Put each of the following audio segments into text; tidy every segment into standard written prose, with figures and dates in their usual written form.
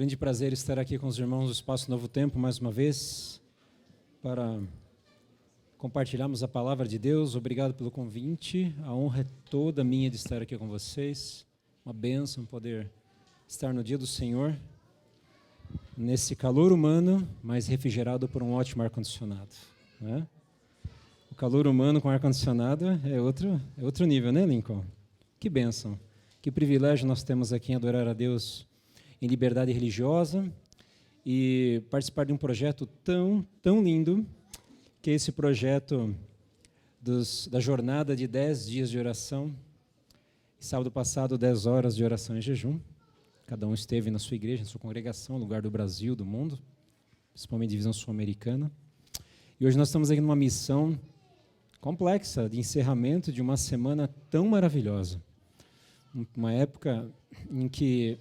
Grande prazer estar aqui com os irmãos do Espaço Novo Tempo, mais uma vez, para compartilharmos a palavra de Deus. Obrigado pelo convite, a honra é toda minha de estar aqui com vocês. Uma bênção poder estar no dia do Senhor, nesse calor humano, mas refrigerado por um ótimo ar-condicionado, né? O calor humano com ar-condicionado é outro nível, né, Lincoln? Que bênção, que privilégio nós temos aqui em adorar a Deus em liberdade religiosa e participar de um projeto tão lindo, que é esse projeto da jornada de 10 dias de oração. Sábado passado, 10 horas de oração em jejum. Cada um esteve na sua igreja, na sua congregação, no lugar do Brasil, do mundo, principalmente divisão sul-americana. E hoje nós estamos aqui numa missão complexa de encerramento de uma semana tão maravilhosa. Uma época em que,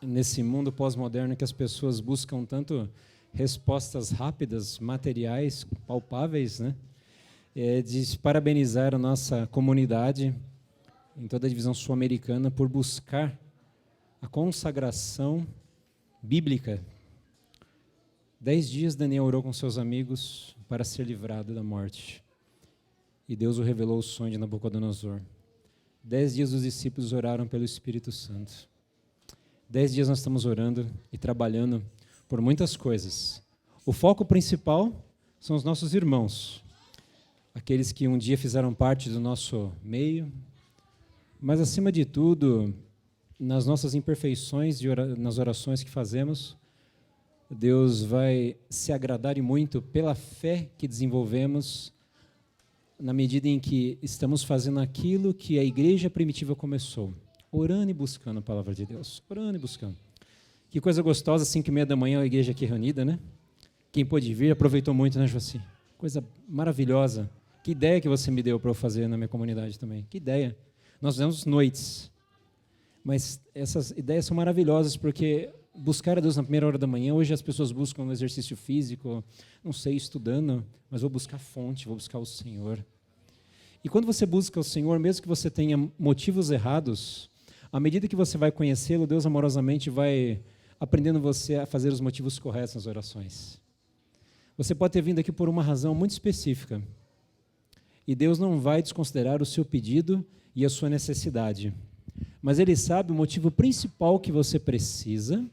nesse mundo pós-moderno, que as pessoas buscam tanto respostas rápidas, materiais, palpáveis, né? De parabenizar a nossa comunidade em toda a divisão sul-americana por buscar a consagração bíblica. 10 dias Daniel orou com seus amigos para ser livrado da morte. E Deus o revelou o sonho de Nabucodonosor. 10 dias os discípulos oraram pelo Espírito Santo. 10 dias nós estamos orando e trabalhando por muitas coisas. O foco principal são os nossos irmãos, aqueles que um dia fizeram parte do nosso meio, mas acima de tudo, nas nossas imperfeições, nas orações que fazemos, Deus vai se agradar e muito pela fé que desenvolvemos na medida em que estamos fazendo aquilo que a igreja primitiva começou. Orando e buscando a palavra de Deus. Orando e buscando. Que coisa gostosa, 5h30 da manhã, a igreja aqui reunida, né? Quem pôde vir, aproveitou muito, né, Joaci? Coisa maravilhosa. Que ideia que você me deu para eu fazer na minha comunidade também. Que ideia. Nós fizemos noites. Mas essas ideias são maravilhosas, porque buscar a Deus na primeira hora da manhã, hoje as pessoas buscam um exercício físico, não sei, estudando, mas vou buscar a fonte, vou buscar o Senhor. E quando você busca o Senhor, mesmo que você tenha motivos errados, à medida que você vai conhecê-lo, Deus amorosamente vai aprendendo você a fazer os motivos corretos nas orações. Você pode ter vindo aqui por uma razão muito específica. E Deus não vai desconsiderar o seu pedido e a sua necessidade. Mas Ele sabe o motivo principal que você precisa.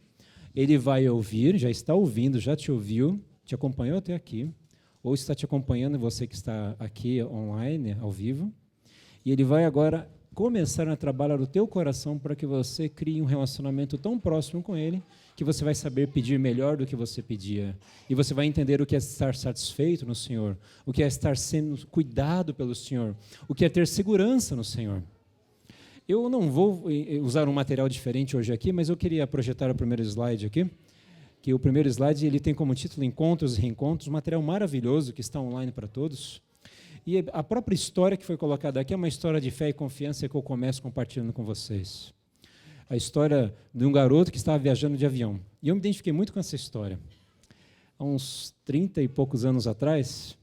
Ele vai ouvir, já está ouvindo, já te ouviu, te acompanhou até aqui, ou está te acompanhando, você que está aqui online, ao vivo. E Ele vai agora começar a trabalhar o teu coração para que você crie um relacionamento tão próximo com Ele que você vai saber pedir melhor do que você pedia. E você vai entender o que é estar satisfeito no Senhor, o que é estar sendo cuidado pelo Senhor, o que é ter segurança no Senhor. Eu não vou usar um material diferente hoje aqui, mas eu queria projetar o primeiro slide aqui, que o primeiro slide ele tem como título Encontros e Reencontros, um material maravilhoso que está online para todos. E a própria história que foi colocada aqui é uma história de fé e confiança que eu começo compartilhando com vocês. A história de um garoto que estava viajando de avião. E eu me identifiquei muito com essa história. Há uns 30 e poucos anos atrás,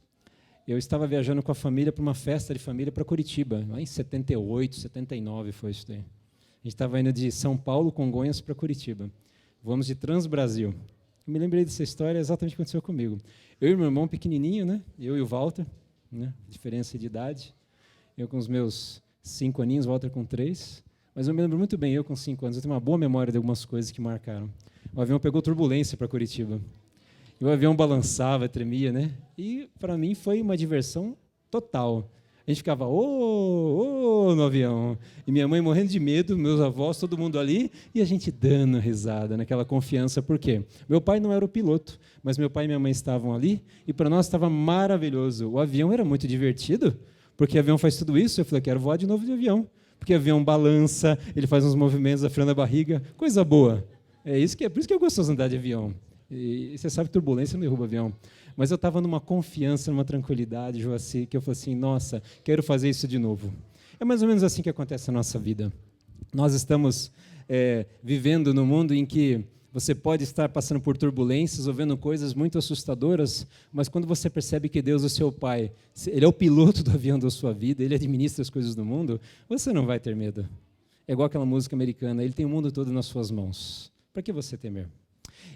eu estava viajando com a família para uma festa de família para Curitiba, lá em 78, 79 foi isso daí. A gente estava indo de São Paulo, Congonhas, para Curitiba. Vamos de Transbrasil. Eu me lembrei dessa história, exatamente o que aconteceu comigo. Eu e meu irmão pequenininho, né? Eu e o Walter, né? Diferença de idade. Eu com os meus 5 aninhos, Walter com 3. Mas eu me lembro muito bem, eu com 5 anos, eu tenho uma boa memória de algumas coisas que marcaram. O avião pegou turbulência para Curitiba. E o avião balançava, tremia, né? E, para mim, foi uma diversão total. A gente ficava, no avião. E minha mãe morrendo de medo, meus avós, todo mundo ali, e a gente dando risada, naquela confiança. Por quê? Meu pai não era o piloto, mas meu pai e minha mãe estavam ali, e para nós estava maravilhoso. O avião era muito divertido, porque o avião faz tudo isso. Eu falei, quero voar de novo de avião. Porque o avião balança, ele faz uns movimentos, afiando a barriga, coisa boa. Por isso que eu gosto de andar de avião. E você sabe que turbulência não derruba avião. Mas eu estava numa confiança, numa tranquilidade, Joaci, que eu falei assim, nossa, quero fazer isso de novo. É mais ou menos assim que acontece na nossa vida. Nós estamos vivendo num mundo em que você pode estar passando por turbulências ou vendo coisas muito assustadoras, mas quando você percebe que Deus, o seu Pai, Ele é o piloto do avião da sua vida, Ele administra as coisas do mundo, você não vai ter medo. É igual aquela música americana, Ele tem o mundo todo nas suas mãos. Para que você temer?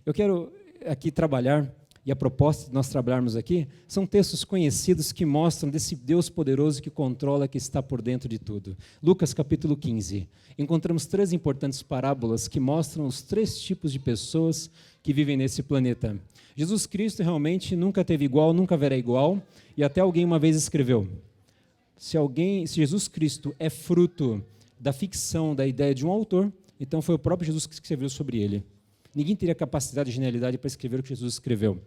Eu quero aqui trabalhar, e a proposta de nós trabalharmos aqui, são textos conhecidos que mostram desse Deus poderoso que controla, que está por dentro de tudo. Lucas capítulo 15. Encontramos 3 importantes parábolas que mostram os 3 tipos de pessoas que vivem nesse planeta. Jesus Cristo realmente nunca teve igual, nunca haverá igual, e até alguém uma vez escreveu, se Jesus Cristo é fruto da ficção, da ideia de um autor, então foi o próprio Jesus que escreveu sobre ele. Ninguém teria capacidade e genialidade para escrever o que Jesus escreveu.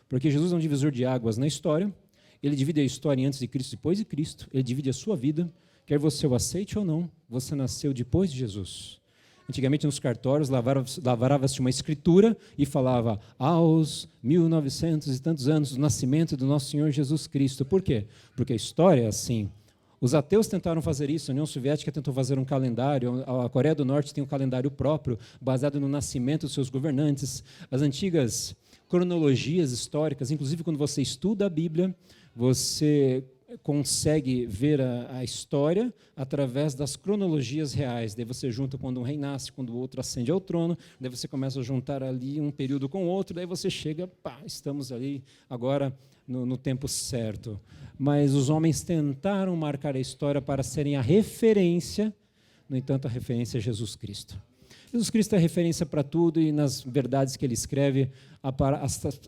Porque Jesus é um divisor de águas na história, ele divide a história antes de Cristo e depois de Cristo, ele divide a sua vida, quer você o aceite ou não, você nasceu depois de Jesus. Antigamente nos cartórios lavrava-se uma escritura e falava aos 1900 e tantos anos do nascimento do nosso Senhor Jesus Cristo. Por quê? Porque a história é assim. Os ateus tentaram fazer isso, a União Soviética tentou fazer um calendário, a Coreia do Norte tem um calendário próprio, baseado no nascimento dos seus governantes. As antigas cronologias históricas, inclusive quando você estuda a Bíblia, você consegue ver a história através das cronologias reais. Daí você junta quando um rei nasce, quando o outro ascende ao trono, daí você começa a juntar ali um período com o outro, daí você chega, estamos ali agora no tempo certo. Mas os homens tentaram marcar a história para serem a referência, no entanto, a referência é Jesus Cristo. Jesus Cristo é referência para tudo e nas verdades que ele escreve,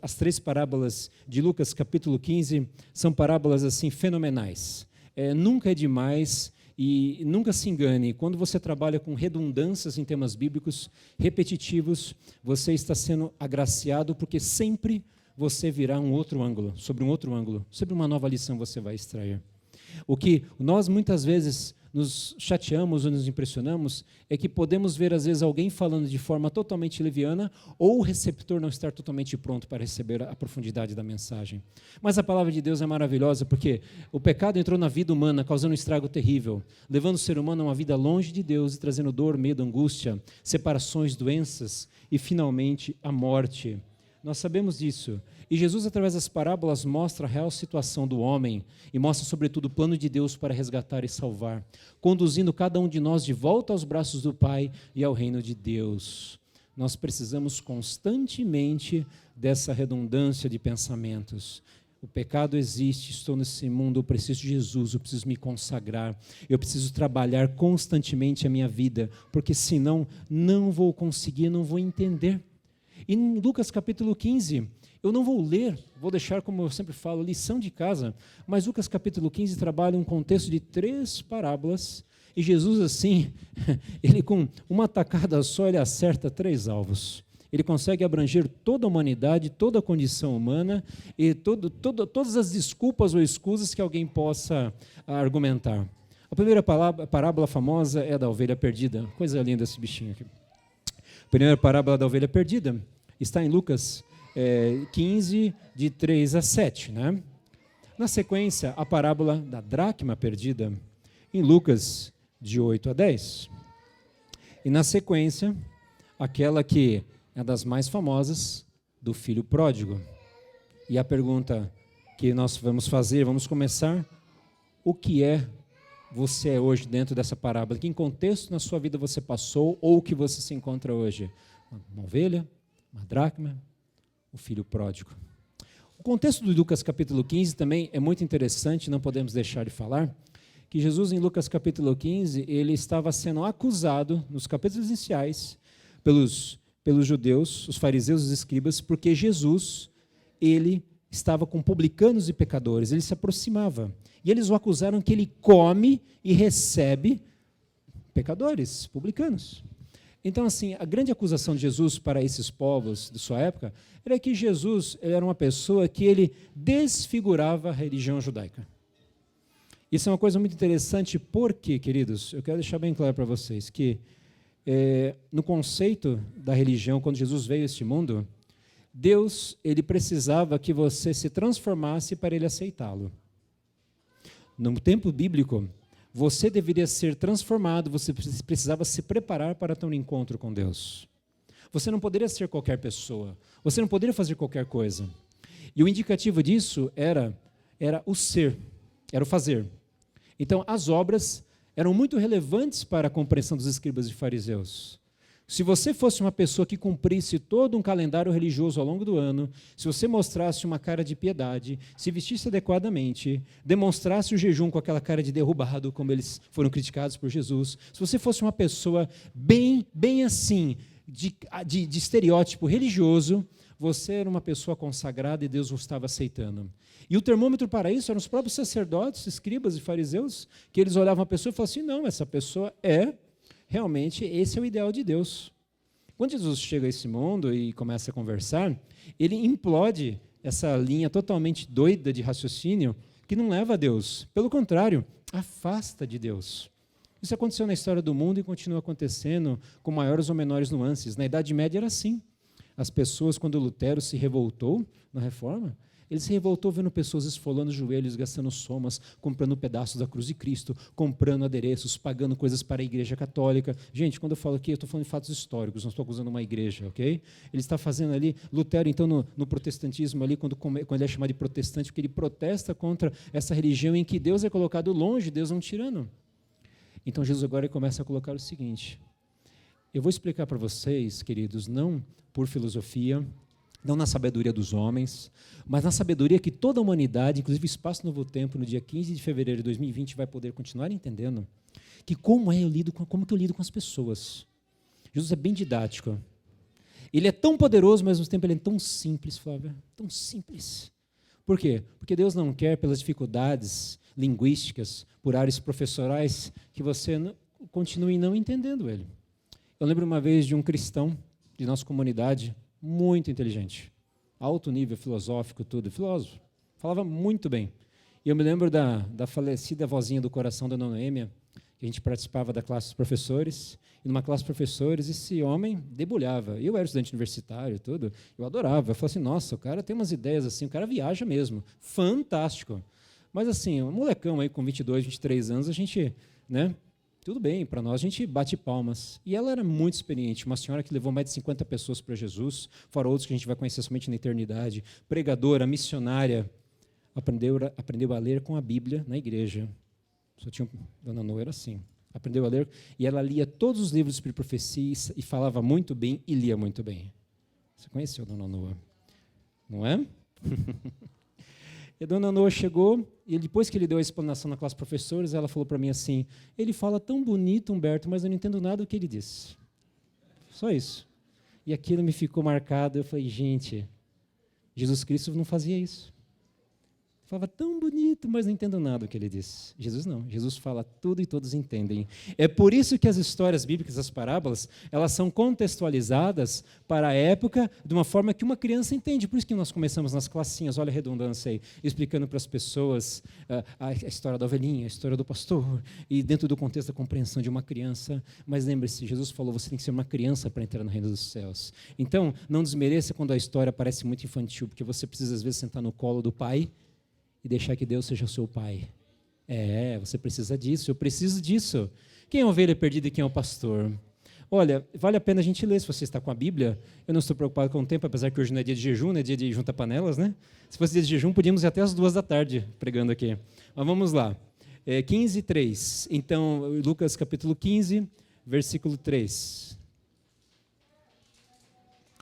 as 3 parábolas de Lucas capítulo 15 são parábolas assim fenomenais. Nunca é demais e nunca se engane, quando você trabalha com redundâncias em temas bíblicos repetitivos, você está sendo agraciado porque sempre você virá um outro ângulo, sobre uma nova lição você vai extrair. O que nós muitas vezes nos chateamos ou nos impressionamos é que podemos ver às vezes alguém falando de forma totalmente leviana ou o receptor não estar totalmente pronto para receber a profundidade da mensagem. Mas a palavra de Deus é maravilhosa porque o pecado entrou na vida humana causando um estrago terrível, levando o ser humano a uma vida longe de Deus e trazendo dor, medo, angústia, separações, doenças e finalmente a morte. Nós sabemos disso. E Jesus, através das parábolas, mostra a real situação do homem e mostra, sobretudo, o plano de Deus para resgatar e salvar, conduzindo cada um de nós de volta aos braços do Pai e ao reino de Deus. Nós precisamos constantemente dessa redundância de pensamentos. O pecado existe, estou nesse mundo, eu preciso de Jesus, eu preciso me consagrar, eu preciso trabalhar constantemente a minha vida, porque senão não vou conseguir, não vou entender. E em Lucas capítulo 15, eu não vou ler, vou deixar, como eu sempre falo, lição de casa, mas Lucas capítulo 15 trabalha um contexto de 3 parábolas, e Jesus, assim, ele com uma tacada só, ele acerta 3 alvos. Ele consegue abranger toda a humanidade, toda a condição humana, e todas as desculpas ou escusas que alguém possa argumentar. A primeira parábola famosa é a da ovelha perdida, coisa linda esse bichinho aqui. A primeira parábola da ovelha perdida está em Lucas 15, de 3 a 7. Né? Na sequência, a parábola da dracma perdida, em Lucas, de 8 a 10. E na sequência, aquela que é das mais famosas, do filho pródigo. E a pergunta que nós vamos começar, o que você é hoje dentro dessa parábola? Que em contexto na sua vida você passou ou que você se encontra hoje? Uma ovelha, uma dracma, o filho pródigo. O contexto de Lucas capítulo 15 também é muito interessante, não podemos deixar de falar, que Jesus em Lucas capítulo 15, ele estava sendo acusado, nos capítulos iniciais, pelos judeus, os fariseus e os escribas, porque Jesus, ele estava com publicanos e pecadores, ele se aproximava. E eles o acusaram que ele come e recebe pecadores, publicanos. Então, assim, a grande acusação de Jesus para esses povos de sua época era que Jesus era uma pessoa que ele desfigurava a religião judaica. Isso é uma coisa muito interessante porque, queridos, eu quero deixar bem claro para vocês que no conceito da religião, quando Jesus veio a este mundo, Deus, ele precisava que você se transformasse para ele aceitá-lo. No tempo bíblico, você deveria ser transformado, você precisava se preparar para ter um encontro com Deus. Você não poderia ser qualquer pessoa, você não poderia fazer qualquer coisa. E o indicativo disso era o ser, era o fazer. Então, as obras eram muito relevantes para a compreensão dos escribas e fariseus. Se você fosse uma pessoa que cumprisse todo um calendário religioso ao longo do ano, se você mostrasse uma cara de piedade, se vestisse adequadamente, demonstrasse o jejum com aquela cara de derrubado, como eles foram criticados por Jesus, se você fosse uma pessoa bem assim, de estereótipo religioso, você era uma pessoa consagrada e Deus o estava aceitando. E o termômetro para isso eram os próprios sacerdotes, escribas e fariseus, que eles olhavam a pessoa e falavam assim, não, essa pessoa realmente, esse é o ideal de Deus. Quando Jesus chega a esse mundo e começa a conversar, ele implode essa linha totalmente doida de raciocínio que não leva a Deus. Pelo contrário, afasta de Deus. Isso aconteceu na história do mundo e continua acontecendo com maiores ou menores nuances. Na Idade Média era assim. As pessoas, quando Lutero se revoltou na Reforma, ele se revoltou vendo pessoas esfolando os joelhos, gastando somas, comprando pedaços da cruz de Cristo, comprando adereços, pagando coisas para a Igreja Católica. Gente, quando eu falo aqui, eu estou falando de fatos históricos, não estou acusando uma igreja, ok? Ele está fazendo ali, Lutero, então, no protestantismo, ali, quando ele é chamado de protestante, porque ele protesta contra essa religião em que Deus é colocado longe, Deus é um tirano. Então, Jesus agora começa a colocar o seguinte, eu vou explicar para vocês, queridos, não por filosofia, não na sabedoria dos homens, mas na sabedoria que toda a humanidade, inclusive o Espaço Novo Tempo, no dia 15 de fevereiro de 2020, vai poder continuar entendendo que como que eu lido com as pessoas. Jesus é bem didático. Ele é tão poderoso, mas ao mesmo tempo ele é tão simples, Flávia, tão simples. Por quê? Porque Deus não quer, pelas dificuldades linguísticas, por áreas professorais, que você continue não entendendo ele. Eu lembro uma vez de um cristão de nossa comunidade, muito inteligente, alto nível filosófico, tudo, filósofo, falava muito bem. E eu me lembro da falecida vozinha do coração da Dona Noêmia, que a gente participava da classe dos professores, e numa classe de professores esse homem debulhava. Eu era estudante universitário e tudo, eu adorava. Eu falava assim, nossa, o cara tem umas ideias assim, o cara viaja mesmo, fantástico. Mas assim, um molecão aí com 22, 23 anos, a gente, né, tudo bem, para nós a gente bate palmas. E ela era muito experiente, uma senhora que levou mais de 50 pessoas para Jesus, fora outros que a gente vai conhecer somente na eternidade, pregadora, missionária, aprendeu a ler com a Bíblia na igreja. Só tinha, Dona Noa era assim, aprendeu a ler, e ela lia todos os livros de profecia e falava muito bem e lia muito bem. Você conheceu a Dona Noa, não é? E a Dona Noa chegou, e depois que ele deu a explanação na classe de professores, ela falou para mim assim, ele fala tão bonito, Humberto, mas eu não entendo nada do que ele disse. Só isso. E aquilo me ficou marcado, eu falei, gente, Jesus Cristo não fazia isso. Falava tão bonito, mas não entendo nada do que ele disse. Jesus não. Jesus fala tudo e todos entendem. É por isso que as histórias bíblicas, as parábolas, elas são contextualizadas para a época de uma forma que uma criança entende. Por isso que nós começamos nas classinhas, olha a redundância aí, explicando para as pessoas a história da ovelhinha, a história do pastor, e dentro do contexto da compreensão de uma criança. Mas lembre-se, Jesus falou, você tem que ser uma criança para entrar no reino dos céus. Então, não desmereça quando a história parece muito infantil, porque você precisa, às vezes, sentar no colo do pai e deixar que Deus seja o seu pai. Você precisa disso, eu preciso disso. Quem é a ovelha perdida e quem é o pastor? Olha, vale a pena a gente ler, se você está com a Bíblia. Eu não estou preocupado com o tempo, apesar que hoje não é dia de jejum, não é dia de juntar panelas, né? Se fosse dia de jejum, podíamos ir até as 2h pregando aqui. Mas vamos lá. 15:3. Então, Lucas capítulo 15, versículo 3.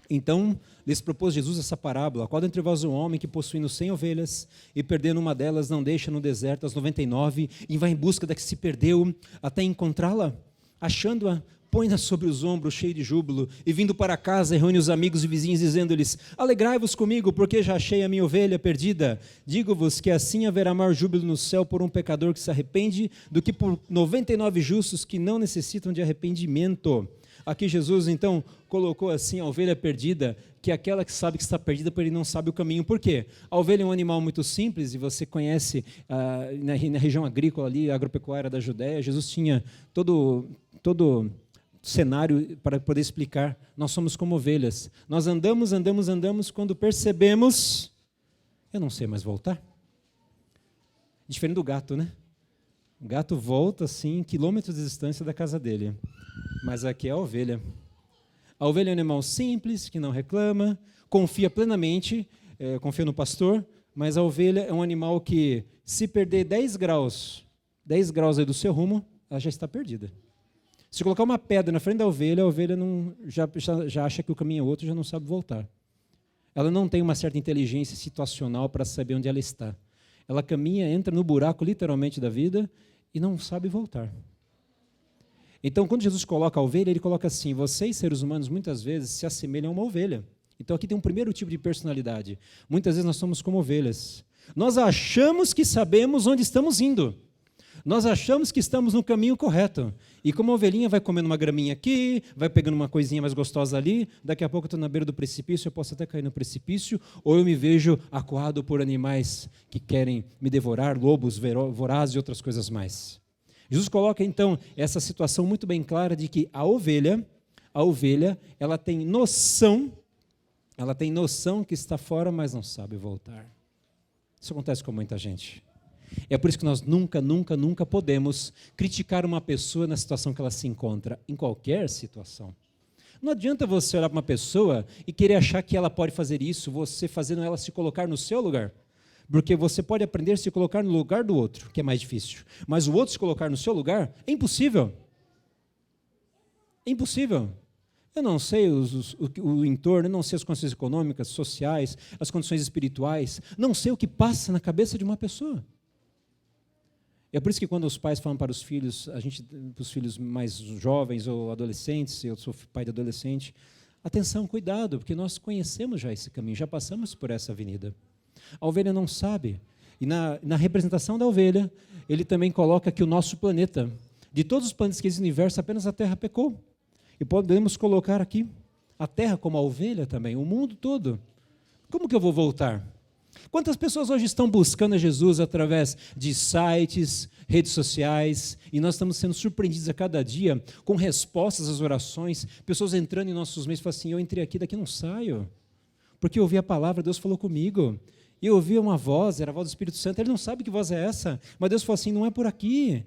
Então, lhes propôs Jesus essa parábola, qual dentre vós um homem que possuindo 100 ovelhas e perdendo uma delas não deixa no deserto as 99 e vai em busca da que se perdeu até encontrá-la? Achando-a, põe-na sobre os ombros cheio de júbilo e vindo para casa reúne os amigos e vizinhos dizendo-lhes, alegrai-vos comigo porque já achei a minha ovelha perdida. Digo-vos que assim haverá maior júbilo no céu por um pecador que se arrepende do que por 99 justos que não necessitam de arrependimento. Aqui Jesus, então, colocou assim a ovelha perdida, que é aquela que sabe que está perdida, porque ele não sabe o caminho. Por quê? A ovelha é um animal muito simples, e você conhece, na região agrícola ali, agropecuária da Judéia, Jesus tinha todo cenário para poder explicar. Nós somos como ovelhas. Nós andamos, quando percebemos, eu não sei mais voltar. Diferente do gato, né? O gato volta, assim, quilômetros de distância da casa dele. Mas aqui é a ovelha. A ovelha é um animal simples, que não reclama, confia plenamente, confia no pastor, mas a ovelha é um animal que, se perder 10 graus aí do seu rumo, ela já está perdida. Se colocar uma pedra na frente da ovelha, a ovelha já acha que o caminho é outro, já não sabe voltar. Ela não tem uma certa inteligência situacional para saber onde ela está. Ela caminha, entra no buraco literalmente da vida e não sabe voltar. Então, quando Jesus coloca a ovelha, ele coloca assim: vocês, seres humanos, muitas vezes se assemelham a uma ovelha. Então, aqui tem um primeiro tipo de personalidade. Muitas vezes nós somos como ovelhas. Nós achamos que sabemos onde estamos indo. Nós achamos que estamos no caminho correto. E como a ovelhinha vai comendo uma graminha aqui, vai pegando uma coisinha mais gostosa ali, daqui a pouco eu estou na beira do precipício, eu posso até cair no precipício, ou eu me vejo acuado por animais que querem me devorar, lobos vorazes e outras coisas mais. Jesus coloca, então, essa situação muito bem clara de que a ovelha, ela tem noção que está fora, mas não sabe voltar. Isso acontece com muita gente. É por isso que nós nunca podemos criticar uma pessoa na situação que ela se encontra, em qualquer situação. Não adianta você olhar para uma pessoa e querer achar que ela pode fazer isso, você fazendo ela se colocar no seu lugar. Porque você pode aprender a se colocar no lugar do outro, que é mais difícil. Mas o outro se colocar no seu lugar é impossível. É impossível. Eu não sei o entorno, eu não sei as condições econômicas, sociais, as condições espirituais, não sei o que passa na cabeça de uma pessoa. É por isso que quando os pais falam para os filhos, para os filhos mais jovens ou adolescentes, eu sou pai de adolescente, atenção, cuidado, porque nós conhecemos já esse caminho, já passamos por essa avenida. A ovelha não sabe. E na representação da ovelha, ele também coloca que o nosso planeta, de todos os planetas que existem no universo, apenas a Terra pecou. E podemos colocar aqui a Terra como a ovelha também, o mundo todo. Como que eu vou voltar? Quantas pessoas hoje estão buscando a Jesus através de sites, redes sociais, e nós estamos sendo surpreendidos a cada dia com respostas às orações, pessoas entrando em nossos meios e falando assim: eu entrei aqui, daqui não saio, porque eu ouvi a palavra, Deus falou comigo, e eu ouvi uma voz, era a voz do Espírito Santo, ele não sabe que voz é essa, mas Deus falou assim: não é por aqui.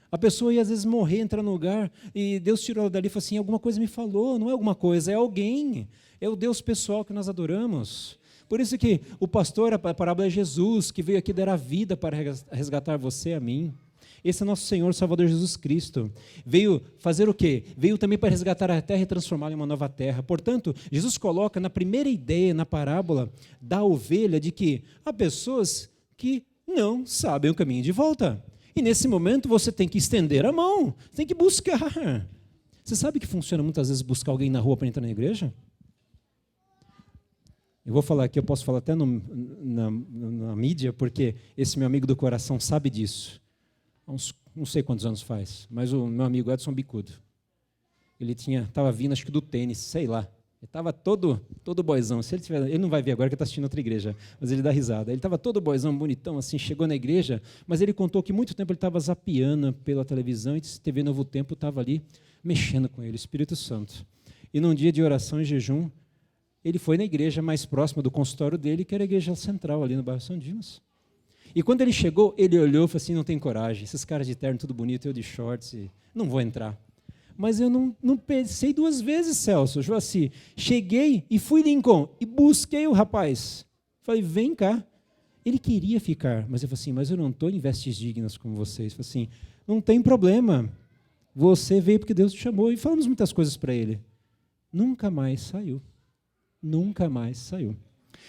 A pessoa ia às vezes morrer, entrar no lugar, e Deus tirou ela dali e falou assim: alguma coisa me falou, não é alguma coisa, é alguém, é o Deus pessoal que nós adoramos. Por isso que o pastor, a parábola é Jesus, que veio aqui dar a vida para resgatar você e a mim. Esse é nosso Senhor Salvador Jesus Cristo. Veio fazer o quê? Veio também para resgatar a terra e transformá-la em uma nova terra. Portanto, Jesus coloca na primeira ideia, na parábola da ovelha, de que há pessoas que não sabem o caminho de volta. E nesse momento você tem que estender a mão, tem que buscar. Você sabe que funciona muitas vezes buscar alguém na rua para entrar na igreja? Eu vou falar aqui, eu posso falar até na mídia, porque esse meu amigo do coração sabe disso. Há uns, não sei quantos anos faz, mas o meu amigo Edson Bicudo, ele estava vindo, acho que do tênis, sei lá. Ele estava todo boizão. Se ele não vai ver agora que está assistindo outra igreja, mas ele dá risada. Ele estava todo boizão, bonitão, assim, chegou na igreja, mas ele contou que muito tempo ele estava zapeando pela televisão e TV Novo Tempo estava ali mexendo com ele, Espírito Santo. E num dia de oração e jejum, ele foi na igreja mais próxima do consultório dele, que era a igreja central, ali no bairro São Dimas. E quando ele chegou, ele olhou e falou assim: não tem coragem, esses caras de terno, tudo bonito, eu de shorts, não vou entrar. Mas eu não pensei duas vezes, Celso, Joaci. Cheguei e fui Lincoln, e busquei o rapaz. Falei: vem cá. Ele queria ficar, mas eu falei assim: mas eu não estou em vestes dignas como vocês. Falei assim: não tem problema, você veio porque Deus te chamou. E falamos muitas coisas para ele. Nunca mais saiu. Nunca mais saiu.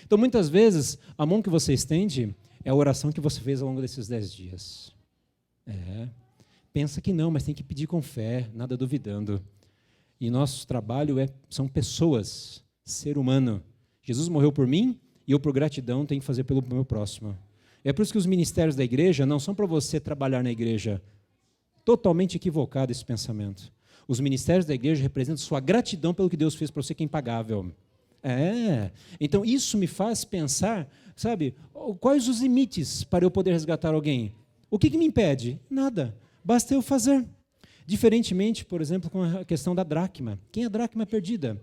Então, muitas vezes, a mão que você estende é a oração que você fez ao longo desses 10 dias. Pensa que não, mas tem que pedir com fé, nada duvidando. E nosso trabalho são pessoas, ser humano. Jesus morreu por mim e eu, por gratidão, tenho que fazer pelo meu próximo. É por isso que os ministérios da igreja não são para você trabalhar na igreja. Totalmente equivocado esse pensamento. Os ministérios da igreja representam sua gratidão pelo que Deus fez para você, que é impagável. Então isso me faz pensar, sabe, quais os limites para eu poder resgatar alguém? O que me impede? Nada, basta eu fazer. Diferentemente, por exemplo, com a questão da dracma. Quem é a dracma perdida?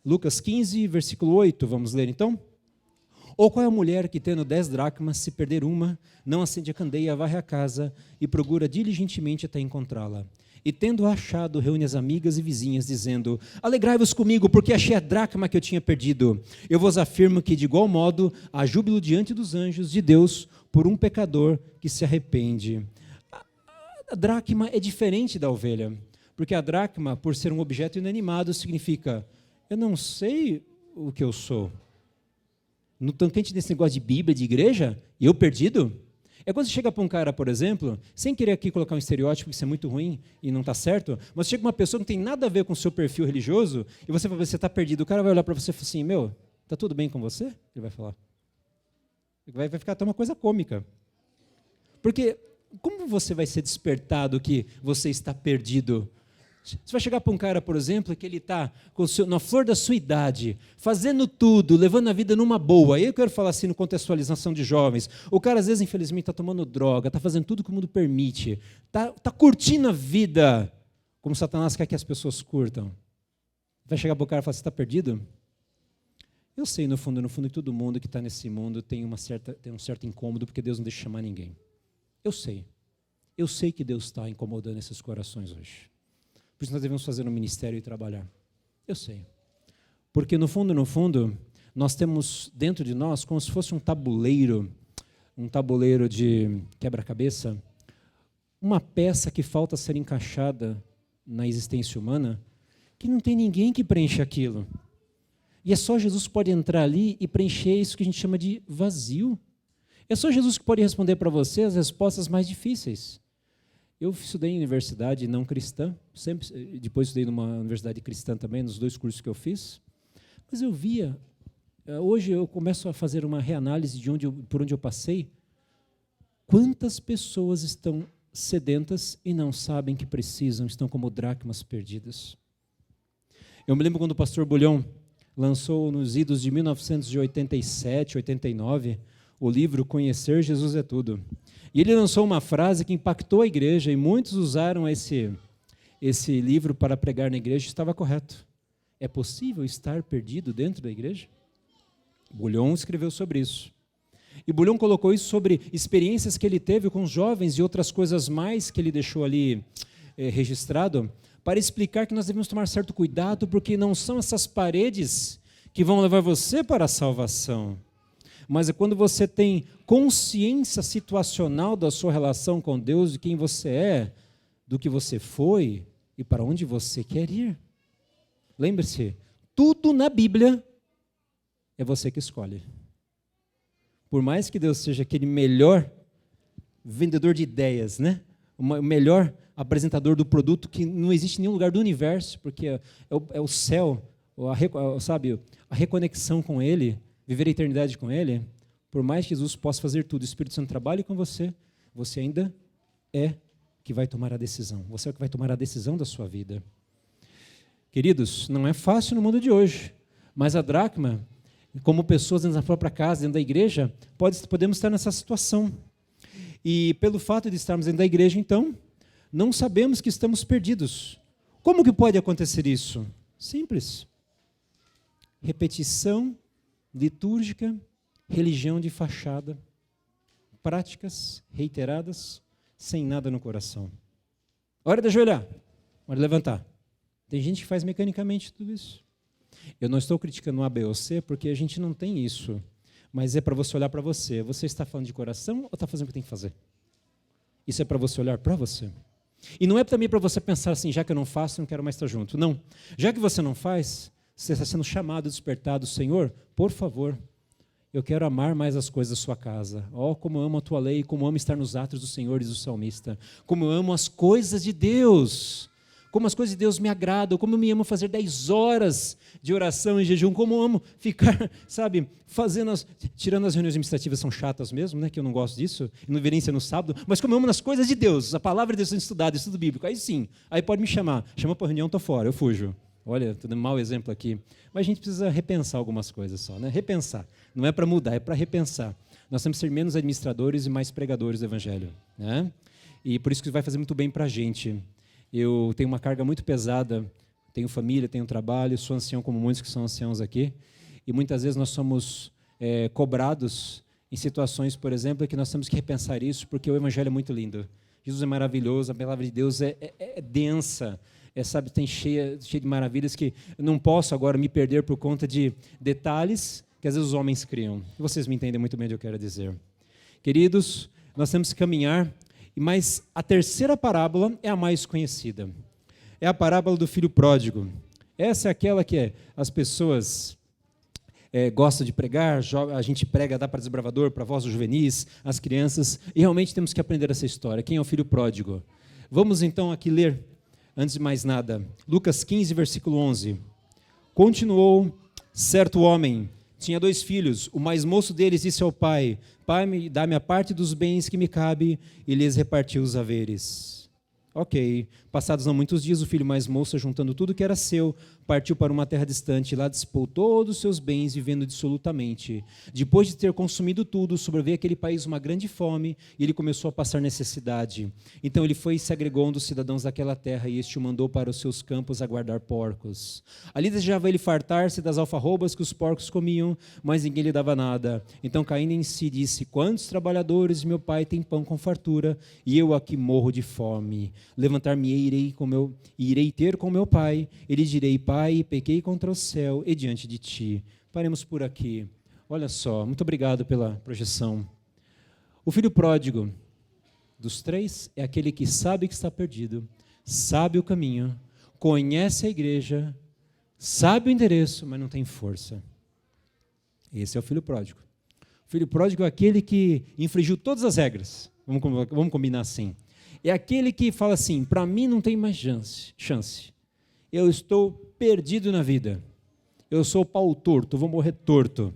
Lucas 15, versículo 8, vamos ler então? Ou qual é a mulher que, tendo 10 dracmas, se perder uma, não acende a candeia, varre a casa e procura diligentemente até encontrá-la? E, tendo achado, reúne as amigas e vizinhas, dizendo: alegrai-vos comigo, porque achei a dracma que eu tinha perdido. Eu vos afirmo que, de igual modo, há júbilo diante dos anjos de Deus por um pecador que se arrepende. A dracma é diferente da ovelha, Porque a dracma, por ser um objeto inanimado, significa, eu não sei o que eu sou. No tocante desse negócio de Bíblia, de igreja, eu perdido? É quando você chega para um cara, por exemplo, sem querer aqui colocar um estereótipo, que isso é muito ruim e não está certo, mas chega uma pessoa que não tem nada a ver com o seu perfil religioso, e você fala, você está perdido, o cara vai olhar para você e falar assim, meu, está tudo bem com você? Ele vai falar. Vai ficar até uma coisa cômica. Porque como você vai ser despertado que você está perdido? Você vai chegar para um cara, por exemplo, que ele está na flor da sua idade, fazendo tudo, levando a vida numa boa. Aí eu quero falar assim, no contextualização de jovens. O cara, às vezes, infelizmente, está tomando droga, está fazendo tudo que o mundo permite, está curtindo a vida, como Satanás quer que as pessoas curtam. Vai chegar para o cara e falar, você está perdido? Eu sei, no fundo, que todo mundo que está nesse mundo tem um certo incômodo, porque Deus não deixa chamar ninguém. Eu sei. Eu sei que Deus está incomodando esses corações hoje. Por isso nós devemos fazer um ministério e trabalhar. Eu sei. Porque no fundo, nós temos dentro de nós como se fosse um tabuleiro de quebra-cabeça, uma peça que falta ser encaixada na existência humana, que não tem ninguém que preencha aquilo. E é só Jesus que pode entrar ali e preencher isso que a gente chama de vazio. É só Jesus que pode responder para você as respostas mais difíceis. Eu estudei em universidade não cristã, depois estudei numa universidade cristã também, nos 2 cursos que eu fiz, mas eu via, hoje eu começo a fazer uma reanálise por onde eu passei, quantas pessoas estão sedentas e não sabem que precisam, estão como dracmas perdidas. Eu me lembro quando o pastor Bulhão lançou nos idos de 1987, 89, o livro Conhecer Jesus é Tudo. E ele lançou uma frase que impactou a igreja, e muitos usaram esse livro para pregar na igreja, e estava correto. É possível estar perdido dentro da igreja? Bulhão escreveu sobre isso. E Bulhão colocou isso sobre experiências que ele teve com os jovens e outras coisas mais que ele deixou ali registrado, para explicar que nós devemos tomar certo cuidado, porque não são essas paredes que vão levar você para a salvação. Mas é quando você tem consciência situacional da sua relação com Deus, de quem você é, do que você foi e para onde você quer ir. Lembre-se, tudo na Bíblia é você que escolhe. Por mais que Deus seja aquele melhor vendedor de ideias, né? O melhor apresentador do produto que não existe em nenhum lugar do universo, porque é o céu, a reconexão com Ele, viver a eternidade com Ele. Por mais que Jesus possa fazer tudo, o Espírito Santo trabalhe com você, você ainda é que vai tomar a decisão. Você é o que vai tomar a decisão da sua vida. Queridos, não é fácil no mundo de hoje, mas a dracma, como pessoas dentro da própria casa, dentro da igreja, podemos estar nessa situação. E pelo fato de estarmos dentro da igreja, então, não sabemos que estamos perdidos. Como que pode acontecer isso? Simples. Repetição litúrgica, religião de fachada, práticas reiteradas, sem nada no coração. Hora de ajoelhar, hora de levantar. Tem gente que faz mecanicamente tudo isso. Eu não estou criticando o A, B ou C, porque a gente não tem isso. Mas é para você olhar para você. Você está falando de coração ou está fazendo o que tem que fazer? Isso é para você olhar para você. E não é também para você pensar assim, já que eu não faço, não quero mais estar junto. Não. Já que você não faz, você está sendo chamado, despertado. Senhor, por favor, eu quero amar mais as coisas da sua casa. Oh, como eu amo a tua lei, como eu amo estar nos atos do Senhor, diz o salmista. Como eu amo as coisas de Deus. Como as coisas de Deus me agradam, como eu me amo fazer 10 horas de oração e jejum, como eu amo ficar, tirando as reuniões administrativas, são chatas mesmo, né, que eu não gosto disso, e não deveria ser no sábado, mas como eu amo nas coisas de Deus, a palavra de Deus sendo estudada, estudo bíblico, aí sim, aí pode me chamar, chama para a reunião, estou fora, eu fujo. Olha, estou dando um mau exemplo aqui, mas a gente precisa repensar algumas coisas só, né? Repensar, não é para mudar, é para repensar. Nós temos que ser menos administradores e mais pregadores do Evangelho, né? E por isso que vai fazer muito bem para a gente. Eu tenho uma carga muito pesada, tenho família, tenho trabalho, sou ancião como muitos que são anciãos aqui, e muitas vezes nós somos cobrados em situações, por exemplo, que nós temos que repensar isso, porque o Evangelho é muito lindo. Jesus é maravilhoso, a palavra de Deus é densa, tem cheia de maravilhas que eu não posso agora me perder por conta de detalhes que às vezes os homens criam. Vocês me entendem muito bem o que eu quero dizer. Queridos, nós temos que caminhar. Mas a terceira parábola é a mais conhecida. é a parábola do filho pródigo. Essa é aquela que as pessoas gostam de pregar, a gente prega, dá para desbravador, para voz dos juvenis, as crianças, e realmente temos que aprender essa história. Quem é o filho pródigo? Vamos então aqui ler, antes de mais nada, Lucas 15, versículo 11. Continuou, certo homem tinha 2 filhos, o mais moço deles disse ao pai, pai, dá-me a parte dos bens que me cabe, e lhes repartiu os haveres. Ok, passados não muitos dias, o filho mais moço, juntando tudo que era seu, partiu para uma terra distante, e lá dissipou todos os seus bens, vivendo dissolutamente. Depois de ter consumido tudo, sobreveio àquele país uma grande fome, e ele começou a passar necessidade. Então ele foi e se agregou a um dos cidadãos daquela terra, e este o mandou para os seus campos a guardar porcos. Ali desejava ele fartar-se das alfarrobas que os porcos comiam, mas ninguém lhe dava nada. Então, caindo em si, disse, quantos trabalhadores de meu pai têm pão com fartura, e eu aqui morro de fome. Levantar-me-ei, irei ter com meu pai, e lhe direi, pai, pequei contra o céu e diante de ti. Paremos por aqui. Olha só, muito obrigado pela projeção. O filho pródigo dos 3 é aquele que sabe que está perdido, sabe o caminho, conhece a igreja, sabe o endereço, mas não tem força. Esse é o filho pródigo. O filho pródigo é aquele que infringiu todas as regras. Vamos combinar assim. É aquele que fala assim, para mim não tem mais chance. Eu estou perdido na vida. Eu sou pau torto, vou morrer torto.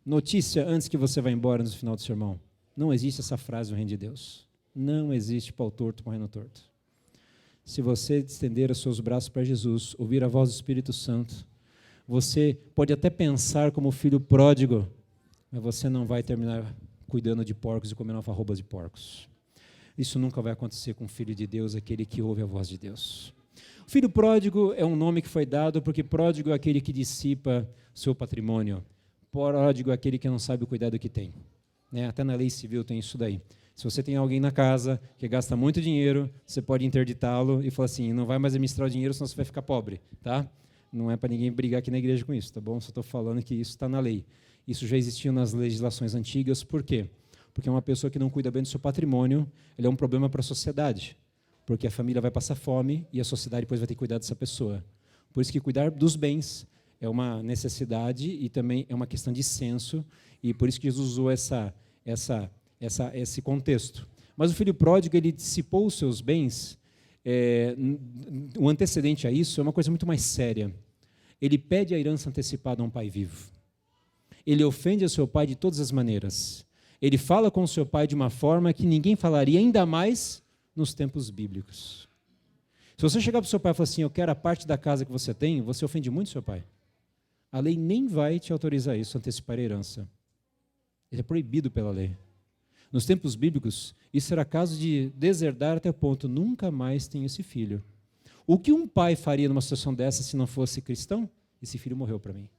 Notícia antes que você vá embora no final do sermão. Não existe essa frase no reino de Deus. Não existe pau torto morrendo torto. Se você estender os seus braços para Jesus, ouvir a voz do Espírito Santo, você pode até pensar como filho pródigo, mas você não vai terminar cuidando de porcos e comendo alfarrobas de porcos. Isso nunca vai acontecer com o Filho de Deus, aquele que ouve a voz de Deus. O filho pródigo é um nome que foi dado porque pródigo é aquele que dissipa seu patrimônio. Pródigo é aquele que não sabe cuidar do que tem. Até na lei civil tem isso daí. Se você tem alguém na casa que gasta muito dinheiro, você pode interditá-lo e falar assim, não vai mais administrar o dinheiro, senão você vai ficar pobre. Tá? Não é para ninguém brigar aqui na igreja com isso, tá bom? Só estou falando que isso está na lei. Isso já existia nas legislações antigas, por quê? Porque uma pessoa que não cuida bem do seu patrimônio, ele é um problema para a sociedade, porque a família vai passar fome e a sociedade depois vai ter que cuidar dessa pessoa. Por isso que cuidar dos bens é uma necessidade e também é uma questão de senso, e por isso que Jesus usou esse contexto. Mas o filho pródigo, ele dissipou os seus bens, o antecedente a isso é uma coisa muito mais séria. Ele pede a herança antecipada a um pai vivo. Ele ofende a seu pai de todas as maneiras. Ele fala com o seu pai de uma forma que ninguém falaria, ainda mais nos tempos bíblicos. Se você chegar para o seu pai e falar assim, eu quero a parte da casa que você tem, você ofende muito seu pai. A lei nem vai te autorizar isso, antecipar a herança. Ele é proibido pela lei. Nos tempos bíblicos, isso era caso de deserdar até o ponto, nunca mais tenho esse filho. O que um pai faria numa situação dessa se não fosse cristão? Esse filho morreu para mim.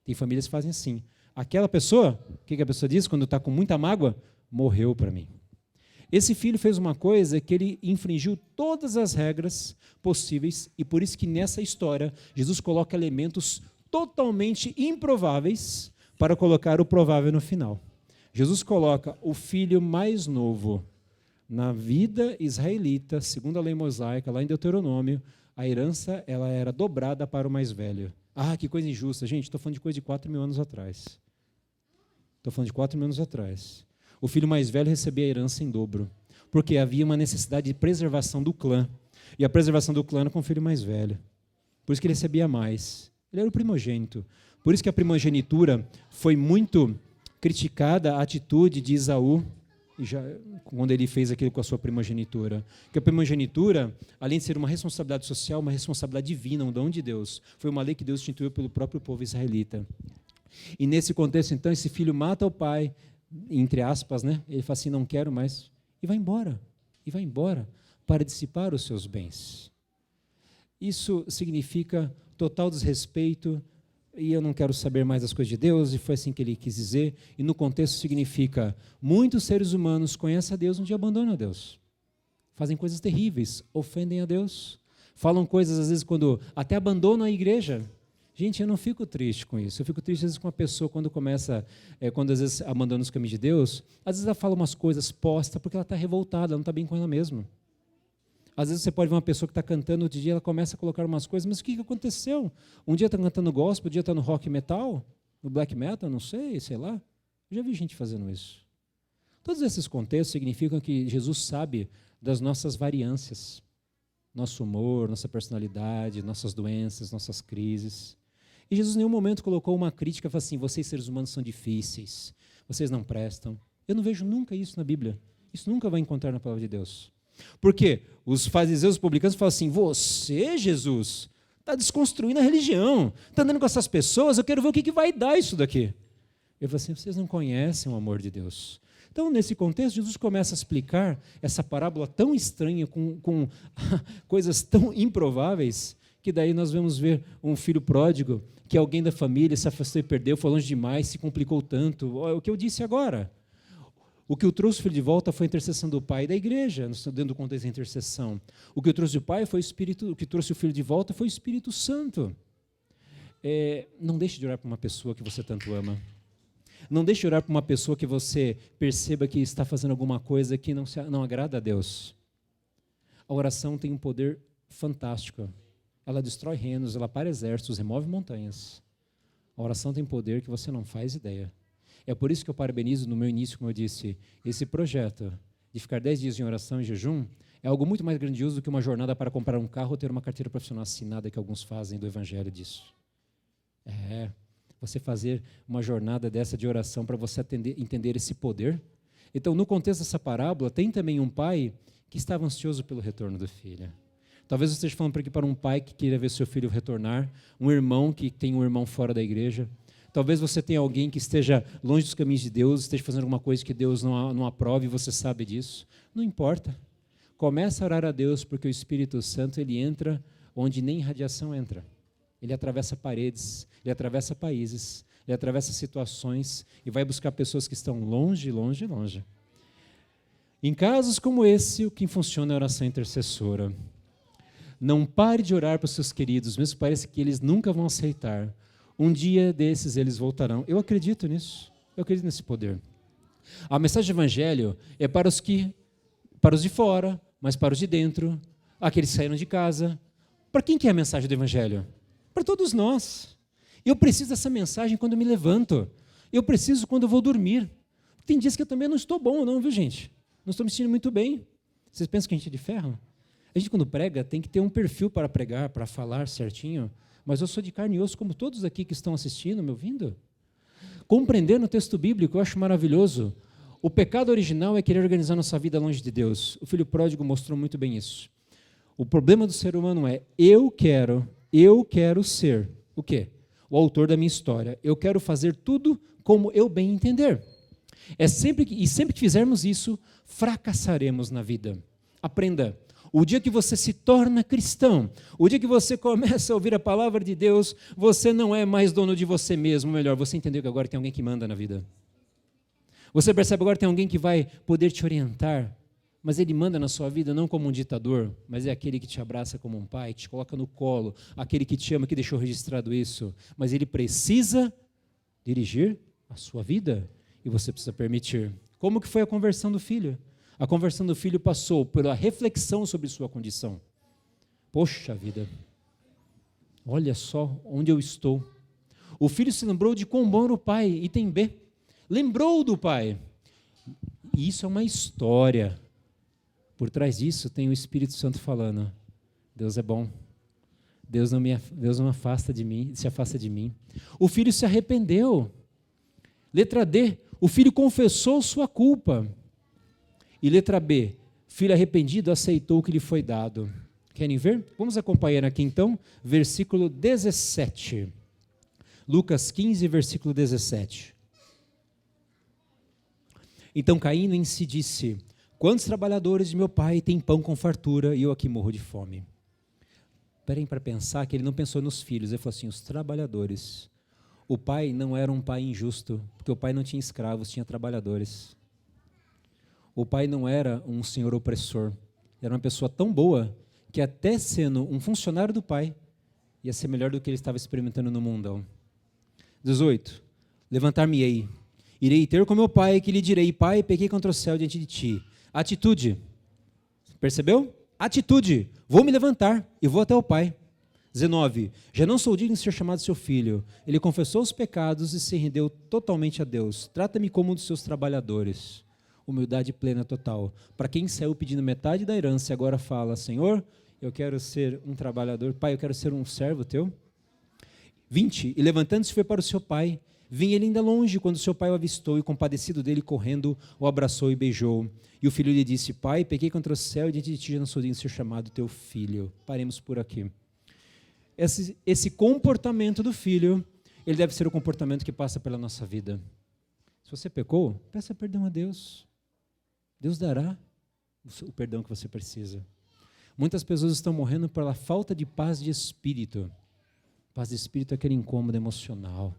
Tem famílias que fazem assim. Aquela pessoa, o que a pessoa diz quando está com muita mágoa? Morreu para mim. Esse filho fez uma coisa que ele infringiu todas as regras possíveis, e por isso que nessa história, Jesus coloca elementos totalmente improváveis para colocar o provável no final. Jesus coloca o filho mais novo na vida israelita, segundo a lei mosaica, lá em Deuteronômio, a herança ela era dobrada para o mais velho. Ah, que coisa injusta. Gente, estou falando de coisa de 4.000 anos atrás. O filho mais velho recebia a herança em dobro, porque havia uma necessidade de preservação do clã. E a preservação do clã era com o filho mais velho. Por isso que ele recebia mais. Ele era o primogênito. Por isso que a primogenitura foi muito criticada, a atitude de Esaú, quando ele fez aquilo com a sua primogenitura. Porque a primogenitura, além de ser uma responsabilidade social, uma responsabilidade divina, um dom de Deus. Foi uma lei que Deus instituiu pelo próprio povo israelita. E nesse contexto, então, esse filho mata o pai, entre aspas, ele fala assim, não quero mais, e vai embora, para dissipar os seus bens. Isso significa total desrespeito, e eu não quero saber mais das coisas de Deus, e foi assim que ele quis dizer, e no contexto significa, muitos seres humanos conhecem a Deus, um dia abandonam a Deus, fazem coisas terríveis, ofendem a Deus, falam coisas, às vezes, quando até abandonam a igreja. Gente, eu não fico triste com isso. Eu fico triste, às vezes, com uma pessoa quando às vezes abandona os caminhos de Deus, às vezes ela fala umas coisas posta porque ela está revoltada, ela não está bem com ela mesma. Às vezes você pode ver uma pessoa que está cantando, outro dia ela começa a colocar umas coisas, mas o que aconteceu? Um dia está cantando gospel, outro dia está no rock metal, no black metal, não sei lá. Eu já vi gente fazendo isso. Todos esses contextos significam que Jesus sabe das nossas variâncias. Nosso humor, nossa personalidade, nossas doenças, nossas crises. E Jesus em nenhum momento colocou uma crítica, falou assim, vocês seres humanos são difíceis, vocês não prestam. Eu não vejo nunca isso na Bíblia. Isso nunca vai encontrar na palavra de Deus. Por quê? Os fariseus publicanos falam assim, você, Jesus, está desconstruindo a religião, está andando com essas pessoas, eu quero ver o que vai dar isso daqui. Eu falo assim, vocês não conhecem o amor de Deus. Então, nesse contexto, Jesus começa a explicar essa parábola tão estranha, com coisas tão improváveis, que daí nós vamos ver um filho pródigo, que alguém da família se afastou e perdeu, foi longe demais, se complicou tanto. O que eu disse agora. O que o trouxe o filho de volta foi a intercessão do pai e da igreja, dentro do contexto da intercessão. O que o trouxe o pai foi o Espírito, o que trouxe o filho de volta foi o Espírito Santo. Não deixe de orar por uma pessoa que você tanto ama. Não deixe de orar por uma pessoa que você perceba que está fazendo alguma coisa que não agrada a Deus. A oração tem um poder fantástico. Ela destrói reinos, ela para exércitos, remove montanhas. A oração tem poder que você não faz ideia. É por isso que eu parabenizo no meu início, como eu disse, esse projeto de ficar 10 dias em oração e jejum é algo muito mais grandioso do que uma jornada para comprar um carro ou ter uma carteira profissional assinada que alguns fazem do evangelho disso. Você fazer uma jornada dessa de oração para você entender esse poder. Então, no contexto dessa parábola, tem também um pai que estava ansioso pelo retorno do filho. Talvez você esteja falando para um pai que queira ver seu filho retornar, um irmão que tem um irmão fora da igreja. Talvez você tenha alguém que esteja longe dos caminhos de Deus, esteja fazendo alguma coisa que Deus não aprove e você sabe disso. Não importa. Começa a orar a Deus, porque o Espírito Santo ele entra onde nem radiação entra. Ele atravessa paredes, ele atravessa países, ele atravessa situações e vai buscar pessoas que estão longe, longe, longe. Em casos como esse, o que funciona é a oração intercessora. Não pare de orar para os seus queridos, mesmo que pareça que eles nunca vão aceitar. Um dia desses eles voltarão. Eu acredito nisso. Eu acredito nesse poder. A mensagem do Evangelho é para os de fora, mas para os de dentro, aqueles que saíram de casa. Para quem que é a mensagem do Evangelho? Para todos nós. Eu preciso dessa mensagem quando eu me levanto. Eu preciso quando eu vou dormir. Tem dias que eu também não estou bom, não, viu, gente? Não estou me sentindo muito bem. Vocês pensam que a gente é de ferro? A gente, quando prega, tem que ter um perfil para pregar, para falar certinho. Mas eu sou de carne e osso, como todos aqui que estão assistindo, me ouvindo. Compreendendo o texto bíblico, eu acho maravilhoso. O pecado original é querer organizar nossa vida longe de Deus. O filho pródigo mostrou muito bem isso. O problema do ser humano é, eu quero ser, o quê? O autor da minha história. Eu quero fazer tudo como eu bem entender. Sempre que fizermos isso, fracassaremos na vida. Aprenda. O dia que você se torna cristão, o dia que você começa a ouvir a palavra de Deus, você não é mais dono de você mesmo, melhor, você entendeu que agora tem alguém que manda na vida. Você percebe agora que tem alguém que vai poder te orientar, mas ele manda na sua vida não como um ditador, mas é aquele que te abraça como um pai, que te coloca no colo, aquele que te ama, que deixou registrado isso, mas ele precisa dirigir a sua vida e você precisa permitir. Como que foi a conversão do filho? A conversão do filho passou pela reflexão sobre sua condição. Poxa vida, olha só onde eu estou. O filho se lembrou de quão bom era o pai, item B. Lembrou do pai. E isso é uma história. Por trás disso tem o Espírito Santo falando, Deus é bom. Deus não afasta de mim, se afasta de mim. O filho se arrependeu. Letra D, o filho confessou sua culpa. E letra B, filho arrependido aceitou o que lhe foi dado. Querem ver? Vamos acompanhar aqui então, versículo 17. Lucas 15, versículo 17. Então caindo em si disse, quantos trabalhadores de meu pai têm pão com fartura e eu aqui morro de fome? Esperem para pensar que ele não pensou nos filhos, ele falou assim, os trabalhadores. O pai não era um pai injusto, porque o pai não tinha escravos, tinha trabalhadores. O pai não era um senhor opressor, era uma pessoa tão boa que até sendo um funcionário do pai, ia ser melhor do que ele estava experimentando no mundão. 18. Levantar-me-ei, irei ter com meu pai, que lhe direi, pai, pequei contra o céu diante de ti. Atitude, percebeu? Atitude, vou me levantar e vou até o pai. 19, já não sou digno de ser chamado seu filho. Ele confessou os pecados e se rendeu totalmente a Deus. Trata-me como um dos seus trabalhadores. Humildade plena total. Para quem saiu pedindo metade da herança e agora fala, Senhor, eu quero ser um trabalhador. Pai, eu quero ser um servo teu. 20, e levantando-se foi para o seu pai. Vinha ele ainda longe quando seu pai o avistou e, compadecido dele, correndo, o abraçou e beijou. E o filho lhe disse, pai, pequei contra o céu e diante de ti já não sou digno de ser chamado teu filho. Paremos por aqui. Esse comportamento do filho, ele deve ser o comportamento que passa pela nossa vida. Se você pecou, peça perdão a Deus. Deus dará o perdão que você precisa. Muitas pessoas estão morrendo pela falta de paz de espírito. Paz de espírito é aquele incômodo emocional.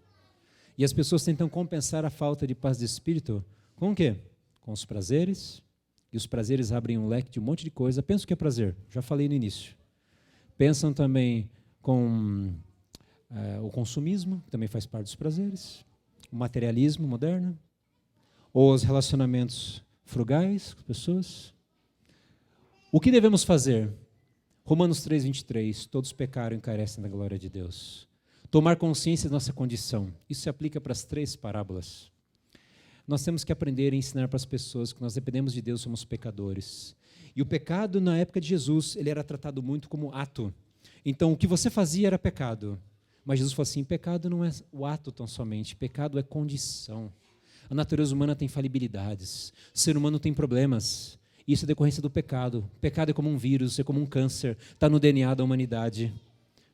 E as pessoas tentam compensar a falta de paz de espírito com o quê? Com os prazeres. E os prazeres abrem um leque de um monte de coisa. Pensa o que é prazer, já falei no início. Pensam também com o consumismo, que também faz parte dos prazeres, o materialismo moderno, ou os relacionamentos frugais com as pessoas. O que devemos fazer? Romanos 3:23, todos pecaram e carecem da glória de Deus. Tomar consciência da nossa condição, isso se aplica para as 3 parábolas. Nós temos que aprender e ensinar para as pessoas que nós dependemos de Deus, somos pecadores. E o pecado, na época de Jesus, ele era tratado muito como ato. Então, o que você fazia era pecado. Mas Jesus falou assim, pecado não é o ato tão somente, pecado é condição. A natureza humana tem falibilidades, o ser humano tem problemas. Isso é decorrência do pecado. O pecado é como um vírus, é como um câncer, está no DNA da humanidade.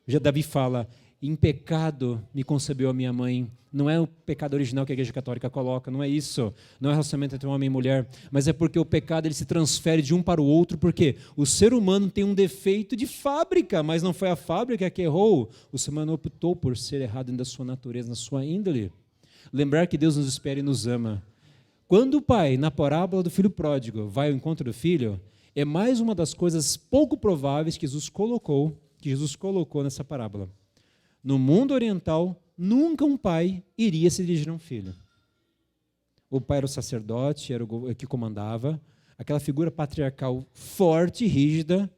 Já Davi fala, em pecado me concebeu a minha mãe. Não é o pecado original que a Igreja Católica coloca, não é isso. Não é relacionamento entre homem e mulher, mas é porque o pecado ele se transfere de um para o outro, porque o ser humano tem um defeito de fábrica, mas não foi a fábrica que errou. O ser humano optou por ser errado dentro da sua natureza, na sua índole. Lembrar que Deus nos espera e nos ama. Quando o pai, na parábola do filho pródigo, vai ao encontro do filho, é mais uma das coisas pouco prováveis que Jesus colocou nessa parábola. No mundo oriental, nunca um pai iria se dirigir a um filho. O pai era o sacerdote, era o que comandava. Aquela figura patriarcal forte e rígida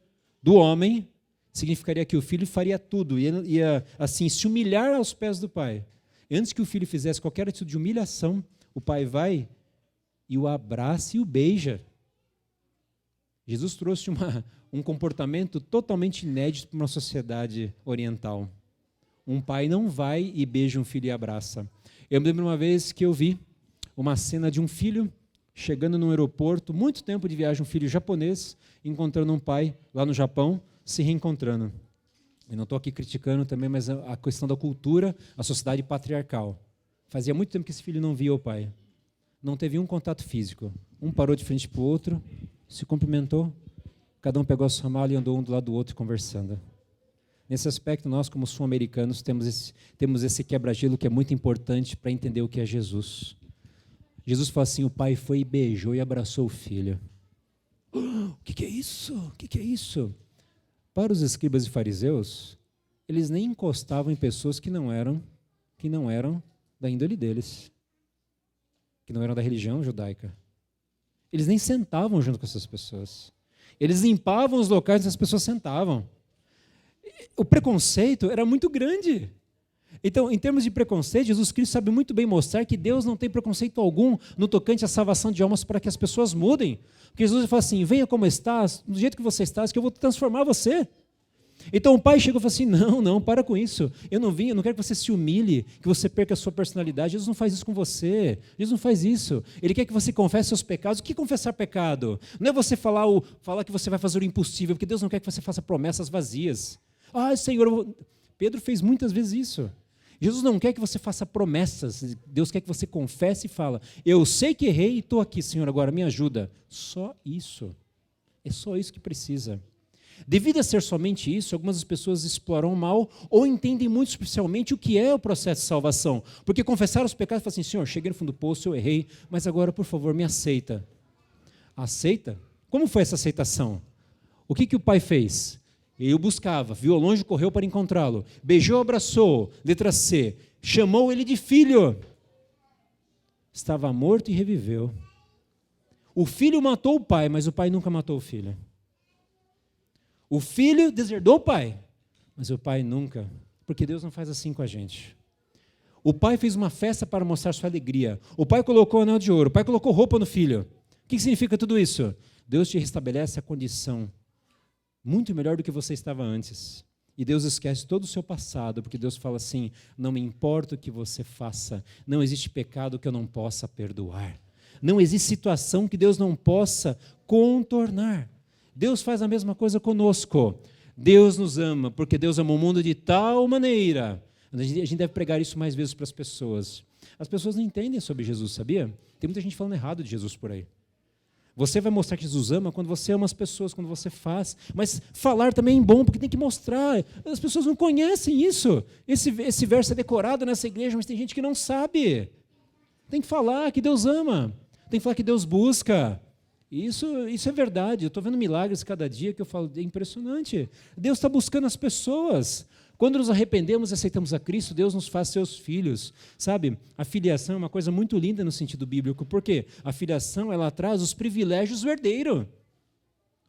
do homem significaria que o filho faria tudo, ia assim, se humilhar aos pés do pai. E antes que o filho fizesse qualquer atitude de humilhação, o pai vai e o abraça e o beija. Jesus trouxe um comportamento totalmente inédito para uma sociedade oriental. Um pai não vai e beija um filho e abraça. Eu me lembro uma vez que eu vi uma cena de um filho chegando num aeroporto, muito tempo de viagem, um filho japonês, encontrando um pai lá no Japão, se reencontrando. Eu não estou aqui criticando também, mas a questão da cultura, a sociedade patriarcal. Fazia muito tempo que esse filho não via o pai. Não teve um contato físico. Um parou de frente para o outro, se cumprimentou, cada um pegou a sua mala e andou um do lado do outro conversando. Nesse aspecto, nós, como sul-americanos, temos esse quebra-gelo que é muito importante para entender o que é Jesus. Jesus fala assim, o pai foi e beijou e abraçou o filho. O que é isso? O que é isso? Para os escribas e fariseus, eles nem encostavam em pessoas que não eram da índole deles, que não eram da religião judaica. Eles nem sentavam junto com essas pessoas. Eles limpavam os locais onde as pessoas sentavam. O preconceito era muito grande. Então, em termos de preconceito, Jesus Cristo sabe muito bem mostrar que Deus não tem preconceito algum no tocante à salvação de almas para que as pessoas mudem. Porque Jesus fala assim, venha como estás, do jeito que você estás, que eu vou transformar você. Então o pai chegou e falou assim, não, para com isso. Eu não quero que você se humilhe, que você perca a sua personalidade. Jesus não faz isso com você. Jesus não faz isso. Ele quer que você confesse seus pecados. O que é confessar pecado? Não é você falar que você vai fazer o impossível, porque Deus não quer que você faça promessas vazias. Senhor, Pedro fez muitas vezes isso. Jesus não quer que você faça promessas, Deus quer que você confesse e fala, eu sei que errei e estou aqui, Senhor, agora me ajuda. Só isso. É só isso que precisa. Devido a ser somente isso, algumas pessoas exploram mal ou entendem muito superficialmente o que é o processo de salvação. Porque confessar os pecados e falar assim, Senhor, cheguei no fundo do poço, eu errei, mas agora, por favor, me aceita. Aceita? Como foi essa aceitação? O que o pai fez? Ele o buscava, viu ao longe, correu para encontrá-lo. Beijou, abraçou. Letra C. Chamou ele de filho. Estava morto e reviveu. O filho matou o pai, mas o pai nunca matou o filho. O filho deserdou o pai, mas o pai nunca, porque Deus não faz assim com a gente. O pai fez uma festa para mostrar sua alegria. O pai colocou o anel de ouro, o pai colocou roupa no filho. O que significa tudo isso? Deus te restabelece a condição muito melhor do que você estava antes. E Deus esquece todo o seu passado, porque Deus fala assim, não me importa o que você faça, não existe pecado que eu não possa perdoar. Não existe situação que Deus não possa contornar. Deus faz a mesma coisa conosco. Deus nos ama, porque Deus ama o mundo de tal maneira. A gente deve pregar isso mais vezes para as pessoas. As pessoas não entendem sobre Jesus, sabia? Tem muita gente falando errado de Jesus por aí. Você vai mostrar que Jesus ama quando você ama as pessoas, quando você faz. Mas falar também é bom, porque tem que mostrar. As pessoas não conhecem isso. Esse verso é decorado nessa igreja, mas tem gente que não sabe. Tem que falar que Deus ama. Tem que falar que Deus busca. Isso é verdade. Eu estou vendo milagres cada dia que eu falo, é impressionante. Deus está buscando as pessoas. Quando nos arrependemos e aceitamos a Cristo, Deus nos faz seus filhos. Sabe, a filiação é uma coisa muito linda no sentido bíblico. Por quê? A filiação, ela traz os privilégios do herdeiro.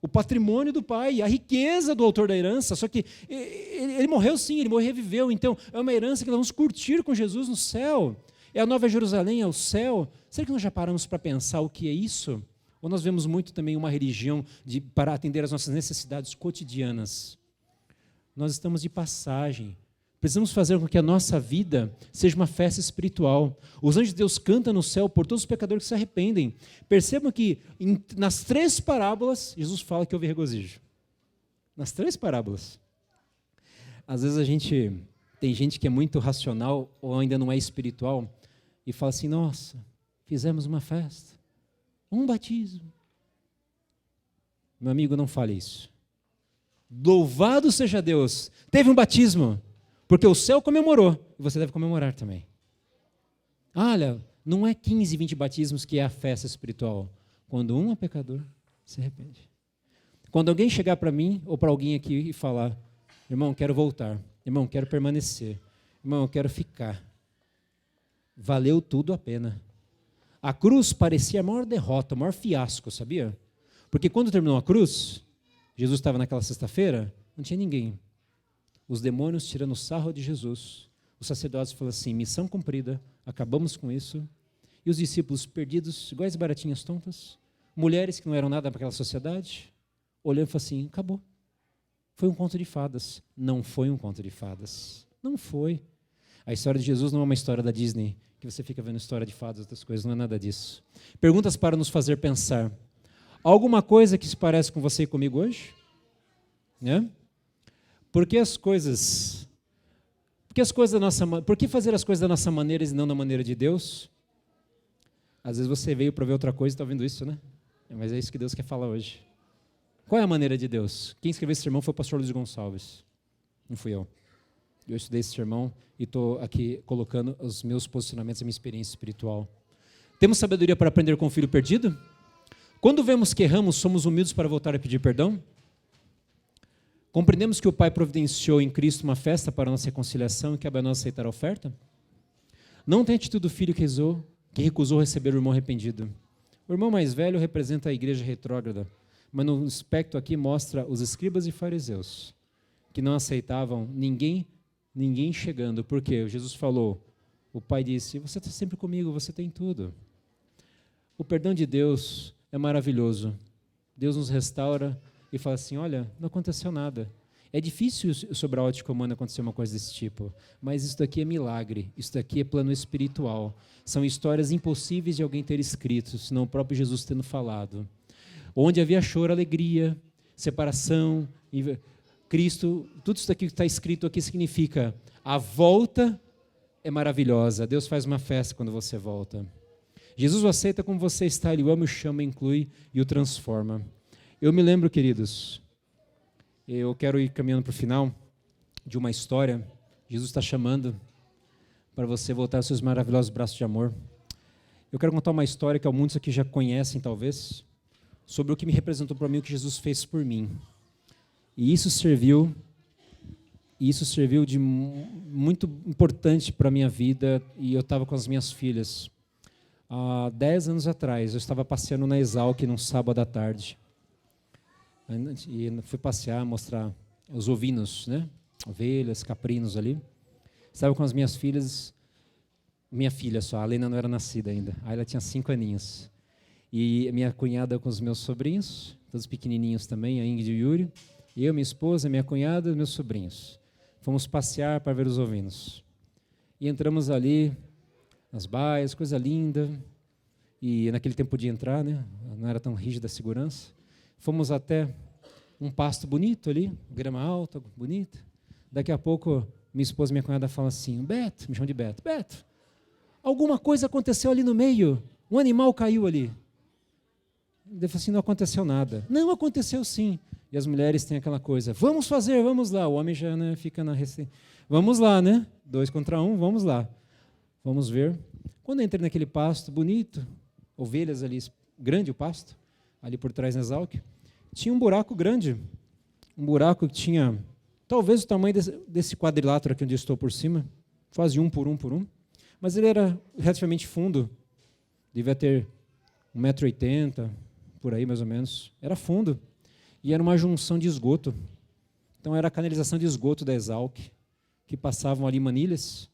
O patrimônio do pai, a riqueza do autor da herança. Só que ele morreu sim, ele morreu e reviveu. Então, é uma herança que nós vamos curtir com Jesus no céu. É a Nova Jerusalém, é o céu. Será que nós já paramos para pensar o que é isso? Ou nós vemos muito também uma religião para atender às nossas necessidades cotidianas? Nós estamos de passagem. Precisamos fazer com que a nossa vida seja uma festa espiritual. Os anjos de Deus cantam no céu por todos os pecadores que se arrependem. Percebam que nas 3 parábolas, Jesus fala que houve regozijo. Nas 3 parábolas. Às vezes tem gente que é muito racional ou ainda não é espiritual e fala assim, nossa, fizemos uma festa, um batismo. Meu amigo, não fale isso. Louvado seja Deus, teve um batismo, porque o céu comemorou, e você deve comemorar também. Olha, não é 15, 20 batismos que é a festa espiritual, quando um é pecador, se arrepende. Quando alguém chegar para mim, ou para alguém aqui e falar, irmão, quero voltar, irmão, quero permanecer, irmão, eu quero ficar, valeu tudo a pena. A cruz parecia a maior derrota, o maior fiasco, sabia? Porque quando terminou a cruz, Jesus estava naquela sexta-feira, não tinha ninguém. Os demônios tirando sarro de Jesus. Os sacerdotes falaram assim, missão cumprida, acabamos com isso. E os discípulos perdidos, iguais baratinhas tontas, mulheres que não eram nada para aquela sociedade, olhando e falaram assim, acabou. Foi um conto de fadas. Não foi um conto de fadas. Não foi. A história de Jesus não é uma história da Disney, que você fica vendo história de fadas, outras coisas, não é nada disso. Perguntas para nos fazer pensar. Alguma coisa que se parece com você e comigo hoje? Né? Por que fazer as coisas da nossa maneira e não da maneira de Deus? Às vezes você veio para ver outra coisa e está ouvindo isso, né? Mas é isso que Deus quer falar hoje. Qual é a maneira de Deus? Quem escreveu esse sermão foi o pastor Luiz Gonçalves. Não fui eu. Eu estudei esse sermão e estou aqui colocando os meus posicionamentos, a minha experiência espiritual. Temos sabedoria para aprender com o filho perdido? Quando vemos que erramos, somos humildes para voltar a pedir perdão? Compreendemos que o Pai providenciou em Cristo uma festa para a nossa reconciliação e que cabe a nós aceitar a oferta? Não tem atitude do filho que recusou receber o irmão arrependido. O irmão mais velho representa a igreja retrógrada, mas no aspecto aqui mostra os escribas e fariseus, que não aceitavam ninguém chegando. Por quê? Jesus falou, o Pai disse, você está sempre comigo, você tem tudo. O perdão de Deus é maravilhoso. Deus nos restaura e fala assim, olha, não aconteceu nada. É difícil sobre a ótica humana acontecer uma coisa desse tipo, mas isso daqui é milagre, isso daqui é plano espiritual. São histórias impossíveis de alguém ter escrito, senão o próprio Jesus tendo falado. Onde havia choro, alegria, separação, Cristo, tudo isso daqui que está escrito aqui significa a volta é maravilhosa. Deus faz uma festa quando você volta. Jesus o aceita como você está, Ele o ama, o chama, inclui e o transforma. Eu me lembro, queridos, eu quero ir caminhando para o final de uma história. Jesus está chamando para você voltar aos seus maravilhosos braços de amor. Eu quero contar uma história que muitos aqui já conhecem, talvez, sobre o que me representou para mim, o que Jesus fez por mim. E isso serviu de muito importante para a minha vida, e eu estava com as minhas filhas. Há 10 anos atrás, eu estava passeando na Exalc num sábado à tarde. E fui passear, mostrar os ovinos, né? Ovelhas, caprinos ali. Estava com as minhas filhas, minha filha só, a Lena não era nascida ainda. Aí ela tinha 5 aninhos. E minha cunhada com os meus sobrinhos, todos pequenininhos também, a Ingrid e o Yuri. Eu, minha esposa, minha cunhada e meus sobrinhos. Fomos passear para ver os ovinos. E entramos ali, nas baias, coisa linda. E naquele tempo podia entrar, né? Não era tão rígida a segurança. Fomos até um pasto bonito ali, grama alta, bonita. Daqui a pouco, minha esposa e minha cunhada falam assim, Beto, me chamam de Beto, Beto, alguma coisa aconteceu ali no meio, um animal caiu ali. Eu falei assim, não aconteceu nada. Não, aconteceu sim. E as mulheres têm aquela coisa, vamos fazer, vamos lá. O homem já, né, fica na receita. Vamos lá, né? 2 contra 1, vamos lá. Vamos ver. Quando eu entrei naquele pasto bonito, ovelhas ali, grande o pasto, ali por trás na Exalc, tinha um buraco grande. Um buraco que tinha, talvez o tamanho desse quadrilátero aqui onde eu estou por cima, quase 1 por 1 por 1. Mas ele era relativamente fundo. Devia ter 1,80 m, por aí mais ou menos. Era fundo. E era uma junção de esgoto. Então era a canalização de esgoto da Exalc, que passavam ali manilhas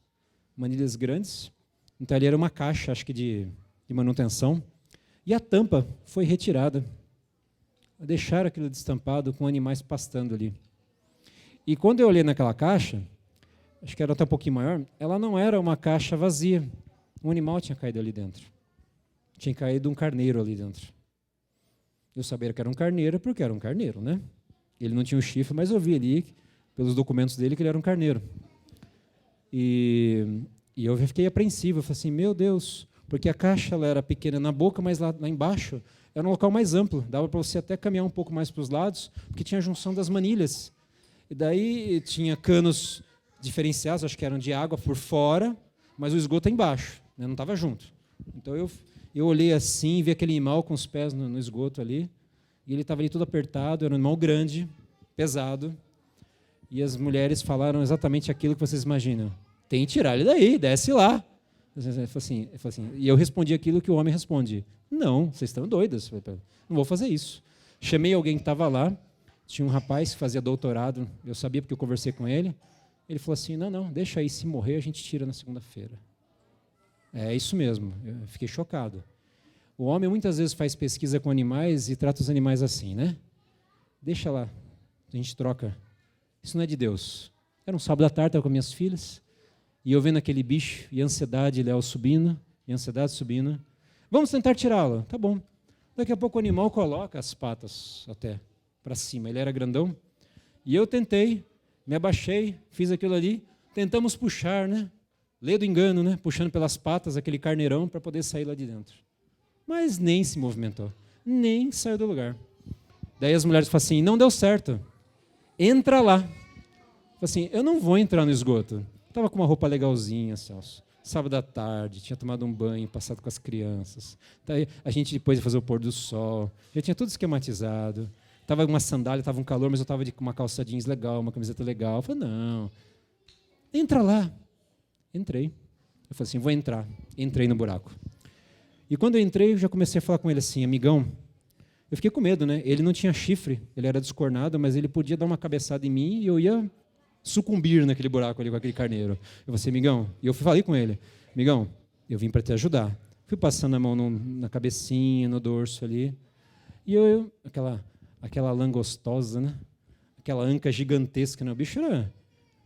grandes. Então ali era uma caixa, acho que de manutenção. E a tampa foi retirada. Deixaram aquilo destampado com animais pastando ali. E quando eu olhei naquela caixa, acho que era até um pouquinho maior, ela não era uma caixa vazia. Um animal tinha caído ali dentro. Tinha caído um carneiro ali dentro. Eu sabia que era um carneiro porque era um carneiro, né? Ele não tinha o chifre, mas eu vi ali, pelos documentos dele, que ele era um carneiro. E eu fiquei apreensivo. Eu falei assim, meu Deus, porque a caixa ela era pequena na boca, mas lá embaixo era um local mais amplo. Dava para você até caminhar um pouco mais para os lados, porque tinha a junção das manilhas. E daí tinha canos diferenciados, acho que eram de água por fora, mas o esgoto é embaixo, né? Não estava junto. Então eu olhei assim, vi aquele animal com os pés no esgoto ali, e ele estava ali todo apertado, era um animal grande, pesado, e as mulheres falaram exatamente aquilo que vocês imaginam. Tem que tirar ele daí, desce lá. Eu falei assim, e eu respondi aquilo que o homem responde. Não, vocês estão doidas, não vou fazer isso. Chamei alguém que estava lá, tinha um rapaz que fazia doutorado, eu sabia porque eu conversei com ele, ele falou assim, não, deixa aí, se morrer a gente tira na segunda-feira. É isso mesmo, eu fiquei chocado. O homem muitas vezes faz pesquisa com animais e trata os animais assim, né? Deixa lá, a gente troca. Isso não é de Deus. Era um sábado à tarde, estava com minhas filhas, e eu vendo aquele bicho, e a ansiedade, Léo subindo, e a ansiedade subindo. Vamos tentar tirá-lo. Tá bom. Daqui a pouco o animal coloca as patas até para cima. Ele era grandão. E eu tentei, me abaixei, fiz aquilo ali, tentamos puxar, né? Lê do engano, né? Puxando pelas patas aquele carneirão para poder sair lá de dentro. Mas nem se movimentou, nem saiu do lugar. Daí as mulheres falam assim, não deu certo, entra lá. Falei assim, eu não vou entrar no esgoto. Estava com uma roupa legalzinha, Celso. Sábado à tarde, tinha tomado um banho, passado com as crianças. Daí a gente depois ia fazer o pôr do sol, já tinha tudo esquematizado. Estava uma sandália, estava um calor, mas eu estava com uma calça jeans legal, uma camiseta legal. Eu falei, não, entra lá. Entrei. Eu falei assim, vou entrar. Entrei no buraco. E quando eu entrei, eu já comecei a falar com ele assim, amigão, eu fiquei com medo, né? Ele não tinha chifre, ele era descornado, mas ele podia dar uma cabeçada em mim e eu ia sucumbir naquele buraco ali com aquele carneiro. Eu falei assim, amigão, e eu falei com ele, amigão, eu vim para te ajudar. Fui passando a mão na cabecinha, no dorso ali, e aquela lã gostosa, né? Aquela anca gigantesca, né? O bicho era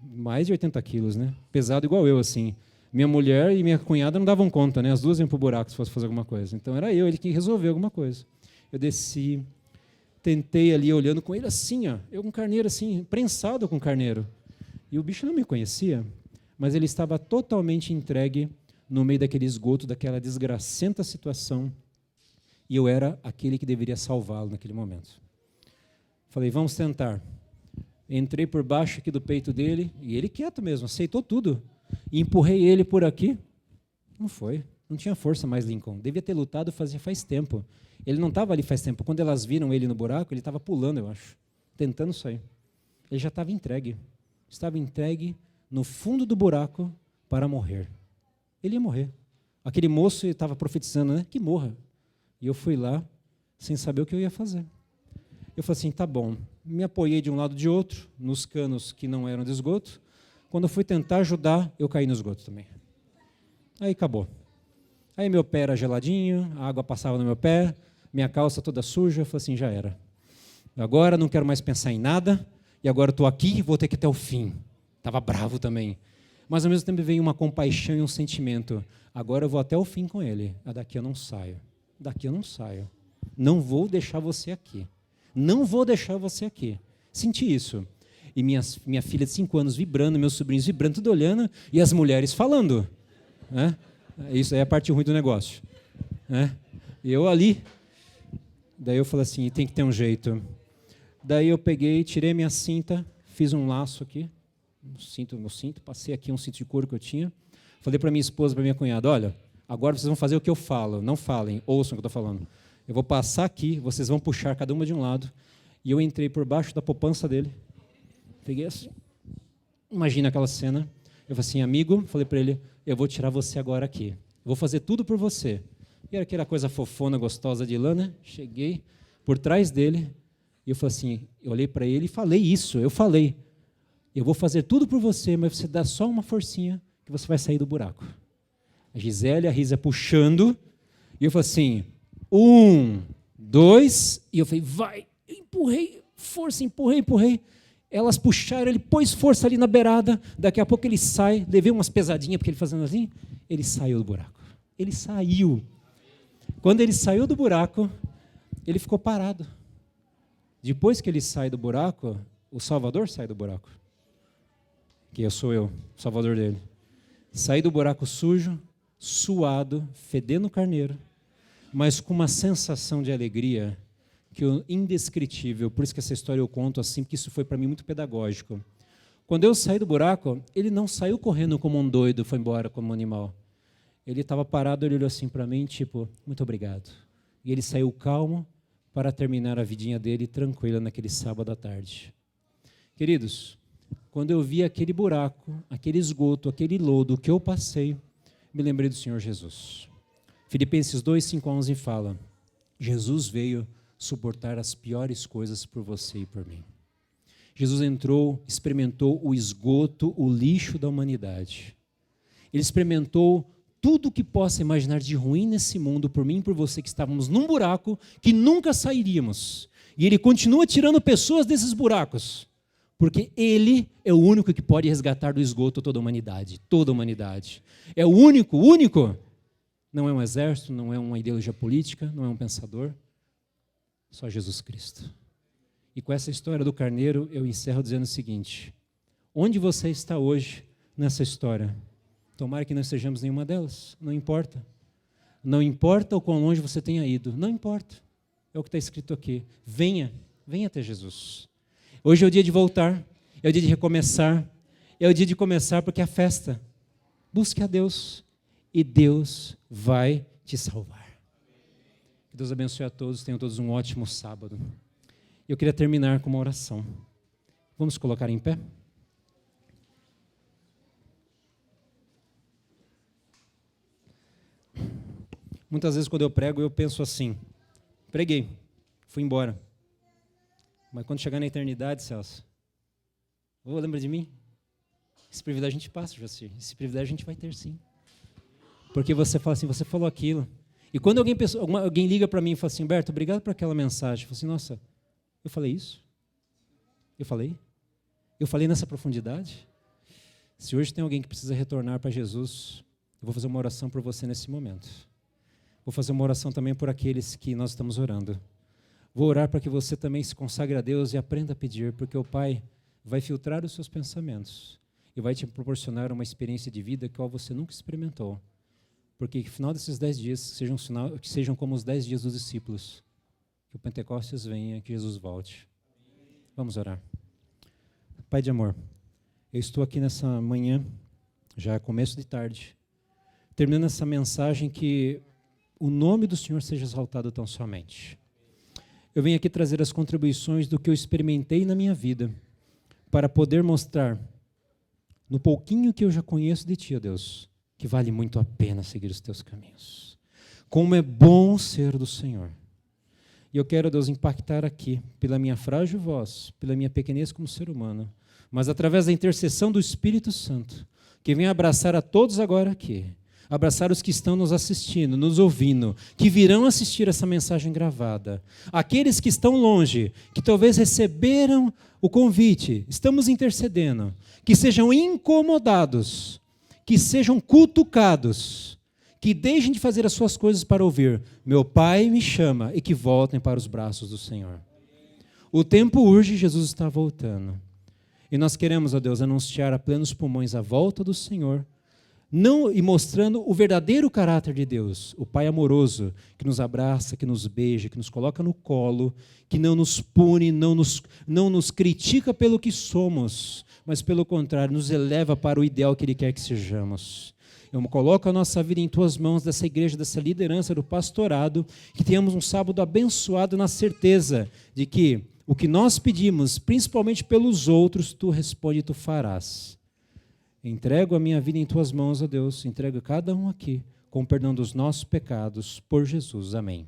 mais de 80 quilos, né? Pesado igual eu, assim. Minha mulher e minha cunhada não davam conta, né? As duas iam para o buraco se fosse fazer alguma coisa. Então era ele que resolveu alguma coisa. Eu desci, tentei ali, olhando com ele assim, ó, eu com carneiro assim, prensado com carneiro. E o bicho não me conhecia, mas ele estava totalmente entregue no meio daquele esgoto, daquela desgracenta situação, e eu era aquele que deveria salvá-lo naquele momento. Falei, vamos tentar. Entrei por baixo aqui do peito dele, e ele quieto mesmo, aceitou tudo. E empurrei ele por aqui. Não foi, não tinha força mais, Lincoln. Devia ter lutado faz tempo. Ele não estava ali faz tempo. Quando elas viram ele no buraco, ele estava pulando, eu acho, tentando sair. Ele já estava entregue. Estava entregue no fundo do buraco para morrer. Ele ia morrer. Aquele moço estava profetizando, né? Que morra. E eu fui lá sem saber o que eu ia fazer. Eu falei assim, tá bom. Me apoiei de um lado e de outro, nos canos que não eram de esgoto. Quando eu fui tentar ajudar, eu caí no esgoto também. Aí acabou. Aí meu pé era geladinho, a água passava no meu pé, minha calça toda suja, eu falei assim, já era. Agora não quero mais pensar em nada, e agora estou aqui e vou ter que ir até o fim. Estava bravo também. Mas ao mesmo tempo veio uma compaixão e um sentimento. Agora eu vou até o fim com ele. Daqui eu não saio. Daqui eu não saio. Não vou deixar você aqui. Não vou deixar você aqui. Senti isso. E minha filha de 5 anos vibrando, meus sobrinhos vibrando, tudo olhando, e as mulheres falando. Isso aí é a parte ruim do negócio. E eu ali. Daí eu falei assim, tem que ter um jeito. Daí eu peguei, tirei minha cinta, fiz um laço aqui, meu cinto, passei aqui um cinto de couro que eu tinha. Falei para minha esposa, para minha cunhada, olha, agora vocês vão fazer o que eu falo, não falem, ouçam o que eu estou falando. Eu vou passar aqui, vocês vão puxar cada uma de um lado, e eu entrei por baixo da poupança dele, peguei assim, imagina aquela cena, eu falei assim, amigo, falei para ele, eu vou tirar você agora aqui, eu vou fazer tudo por você. E era aquela coisa fofona, gostosa de lã, né? Cheguei por trás dele, e eu falei assim, eu olhei para ele e falei isso, eu falei, eu vou fazer tudo por você, mas você dá só uma forcinha que você vai sair do buraco. A Gisele, a Risa puxando, e eu falei assim, 1, 2, e eu falei, vai, eu empurrei, força, empurrei. Elas puxaram, ele pôs força ali na beirada, daqui a pouco ele sai, levei umas pesadinhas, porque ele fazendo assim, ele saiu do buraco. Ele saiu. Quando ele saiu do buraco, ele ficou parado. Depois que ele sai do buraco, o Salvador sai do buraco. Que sou eu, o Salvador dele. Saí do buraco sujo, suado, fedendo carneiro, mas com uma sensação de alegria que indescritível. Por isso que essa história eu conto assim, porque isso foi para mim muito pedagógico. Quando eu saí do buraco, ele não saiu correndo como um doido, foi embora como um animal. Ele estava parado, ele olhou assim para mim, tipo, muito obrigado. E ele saiu calmo para terminar a vidinha dele tranquila naquele sábado à tarde. Queridos, quando eu vi aquele buraco, aquele esgoto, aquele lodo que eu passei, me lembrei do Senhor Jesus. Filipenses 2, 5 a 11 fala, Jesus veio suportar as piores coisas por você e por mim. Jesus entrou, experimentou o esgoto, o lixo da humanidade. Ele experimentou tudo o que possa imaginar de ruim nesse mundo, por mim e por você, que estávamos num buraco que nunca sairíamos. E ele continua tirando pessoas desses buracos, porque ele é o único que pode resgatar do esgoto toda a humanidade. Toda a humanidade. É o único. Não é um exército, não é uma ideologia política, não é um pensador. Só Jesus Cristo. E com essa história do carneiro, eu encerro dizendo o seguinte, onde você está hoje nessa história? Tomara que não estejamos nenhuma delas, não importa. Não importa o quão longe você tenha ido, não importa. É o que está escrito aqui. Venha até Jesus. Hoje é o dia de voltar, é o dia de recomeçar, é o dia de começar porque é a festa. Busque a Deus e Deus vai te salvar. Que Deus abençoe a todos, tenham todos um ótimo sábado. Eu queria terminar com uma oração. Vamos colocar em pé? Muitas vezes quando eu prego, eu penso assim, preguei, fui embora. Mas quando chegar na eternidade, Celso, lembra de mim? Esse privilégio a gente passa, Jacir. Esse privilégio a gente vai ter sim. Porque você fala assim, você falou aquilo. E quando alguém liga para mim e fala assim, Humberto, obrigado por aquela mensagem. Eu falo assim, nossa, eu falei isso? Eu falei nessa profundidade? Se hoje tem alguém que precisa retornar para Jesus, eu vou fazer uma oração por você nesse momento. Vou fazer uma oração também por aqueles que nós estamos orando. Vou orar para que você também se consagre a Deus e aprenda a pedir, porque o Pai vai filtrar os seus pensamentos e vai te proporcionar uma experiência de vida que você nunca experimentou. Porque no final desses 10 dias, que sejam como os 10 dias dos discípulos, que o Pentecostes venha, que Jesus volte. Vamos orar. Pai de amor, eu estou aqui nessa manhã, já é começo de tarde, terminando essa mensagem que o nome do Senhor seja exaltado tão somente. Eu venho aqui trazer as contribuições do que eu experimentei na minha vida, para poder mostrar, no pouquinho que eu já conheço de Ti, ó Deus, que vale muito a pena seguir os Teus caminhos. Como é bom ser do Senhor. E eu quero, Deus, impactar aqui, pela minha frágil voz, pela minha pequenez como ser humano, mas através da intercessão do Espírito Santo, que vem abraçar a todos agora aqui, abraçar os que estão nos assistindo, nos ouvindo, que virão assistir essa mensagem gravada. Aqueles que estão longe, que talvez receberam o convite, estamos intercedendo, que sejam incomodados, que sejam cutucados, que deixem de fazer as suas coisas para ouvir, meu Pai me chama, e que voltem para os braços do Senhor. O tempo urge, Jesus está voltando. E nós queremos, ó Deus, anunciar a plenos pulmões a volta do Senhor, não, e mostrando o verdadeiro caráter de Deus, o Pai amoroso, que nos abraça, que nos beija, que nos coloca no colo, que não nos pune, não nos critica pelo que somos, mas pelo contrário, nos eleva para o ideal que Ele quer que sejamos. Eu coloco a nossa vida em Tuas mãos, dessa igreja, dessa liderança, do pastorado, que tenhamos um sábado abençoado na certeza de que o que nós pedimos, principalmente pelos outros, Tu responde e Tu farás. Entrego a minha vida em Tuas mãos, ó Deus, entrego cada um aqui, com o perdão dos nossos pecados, por Jesus. Amém.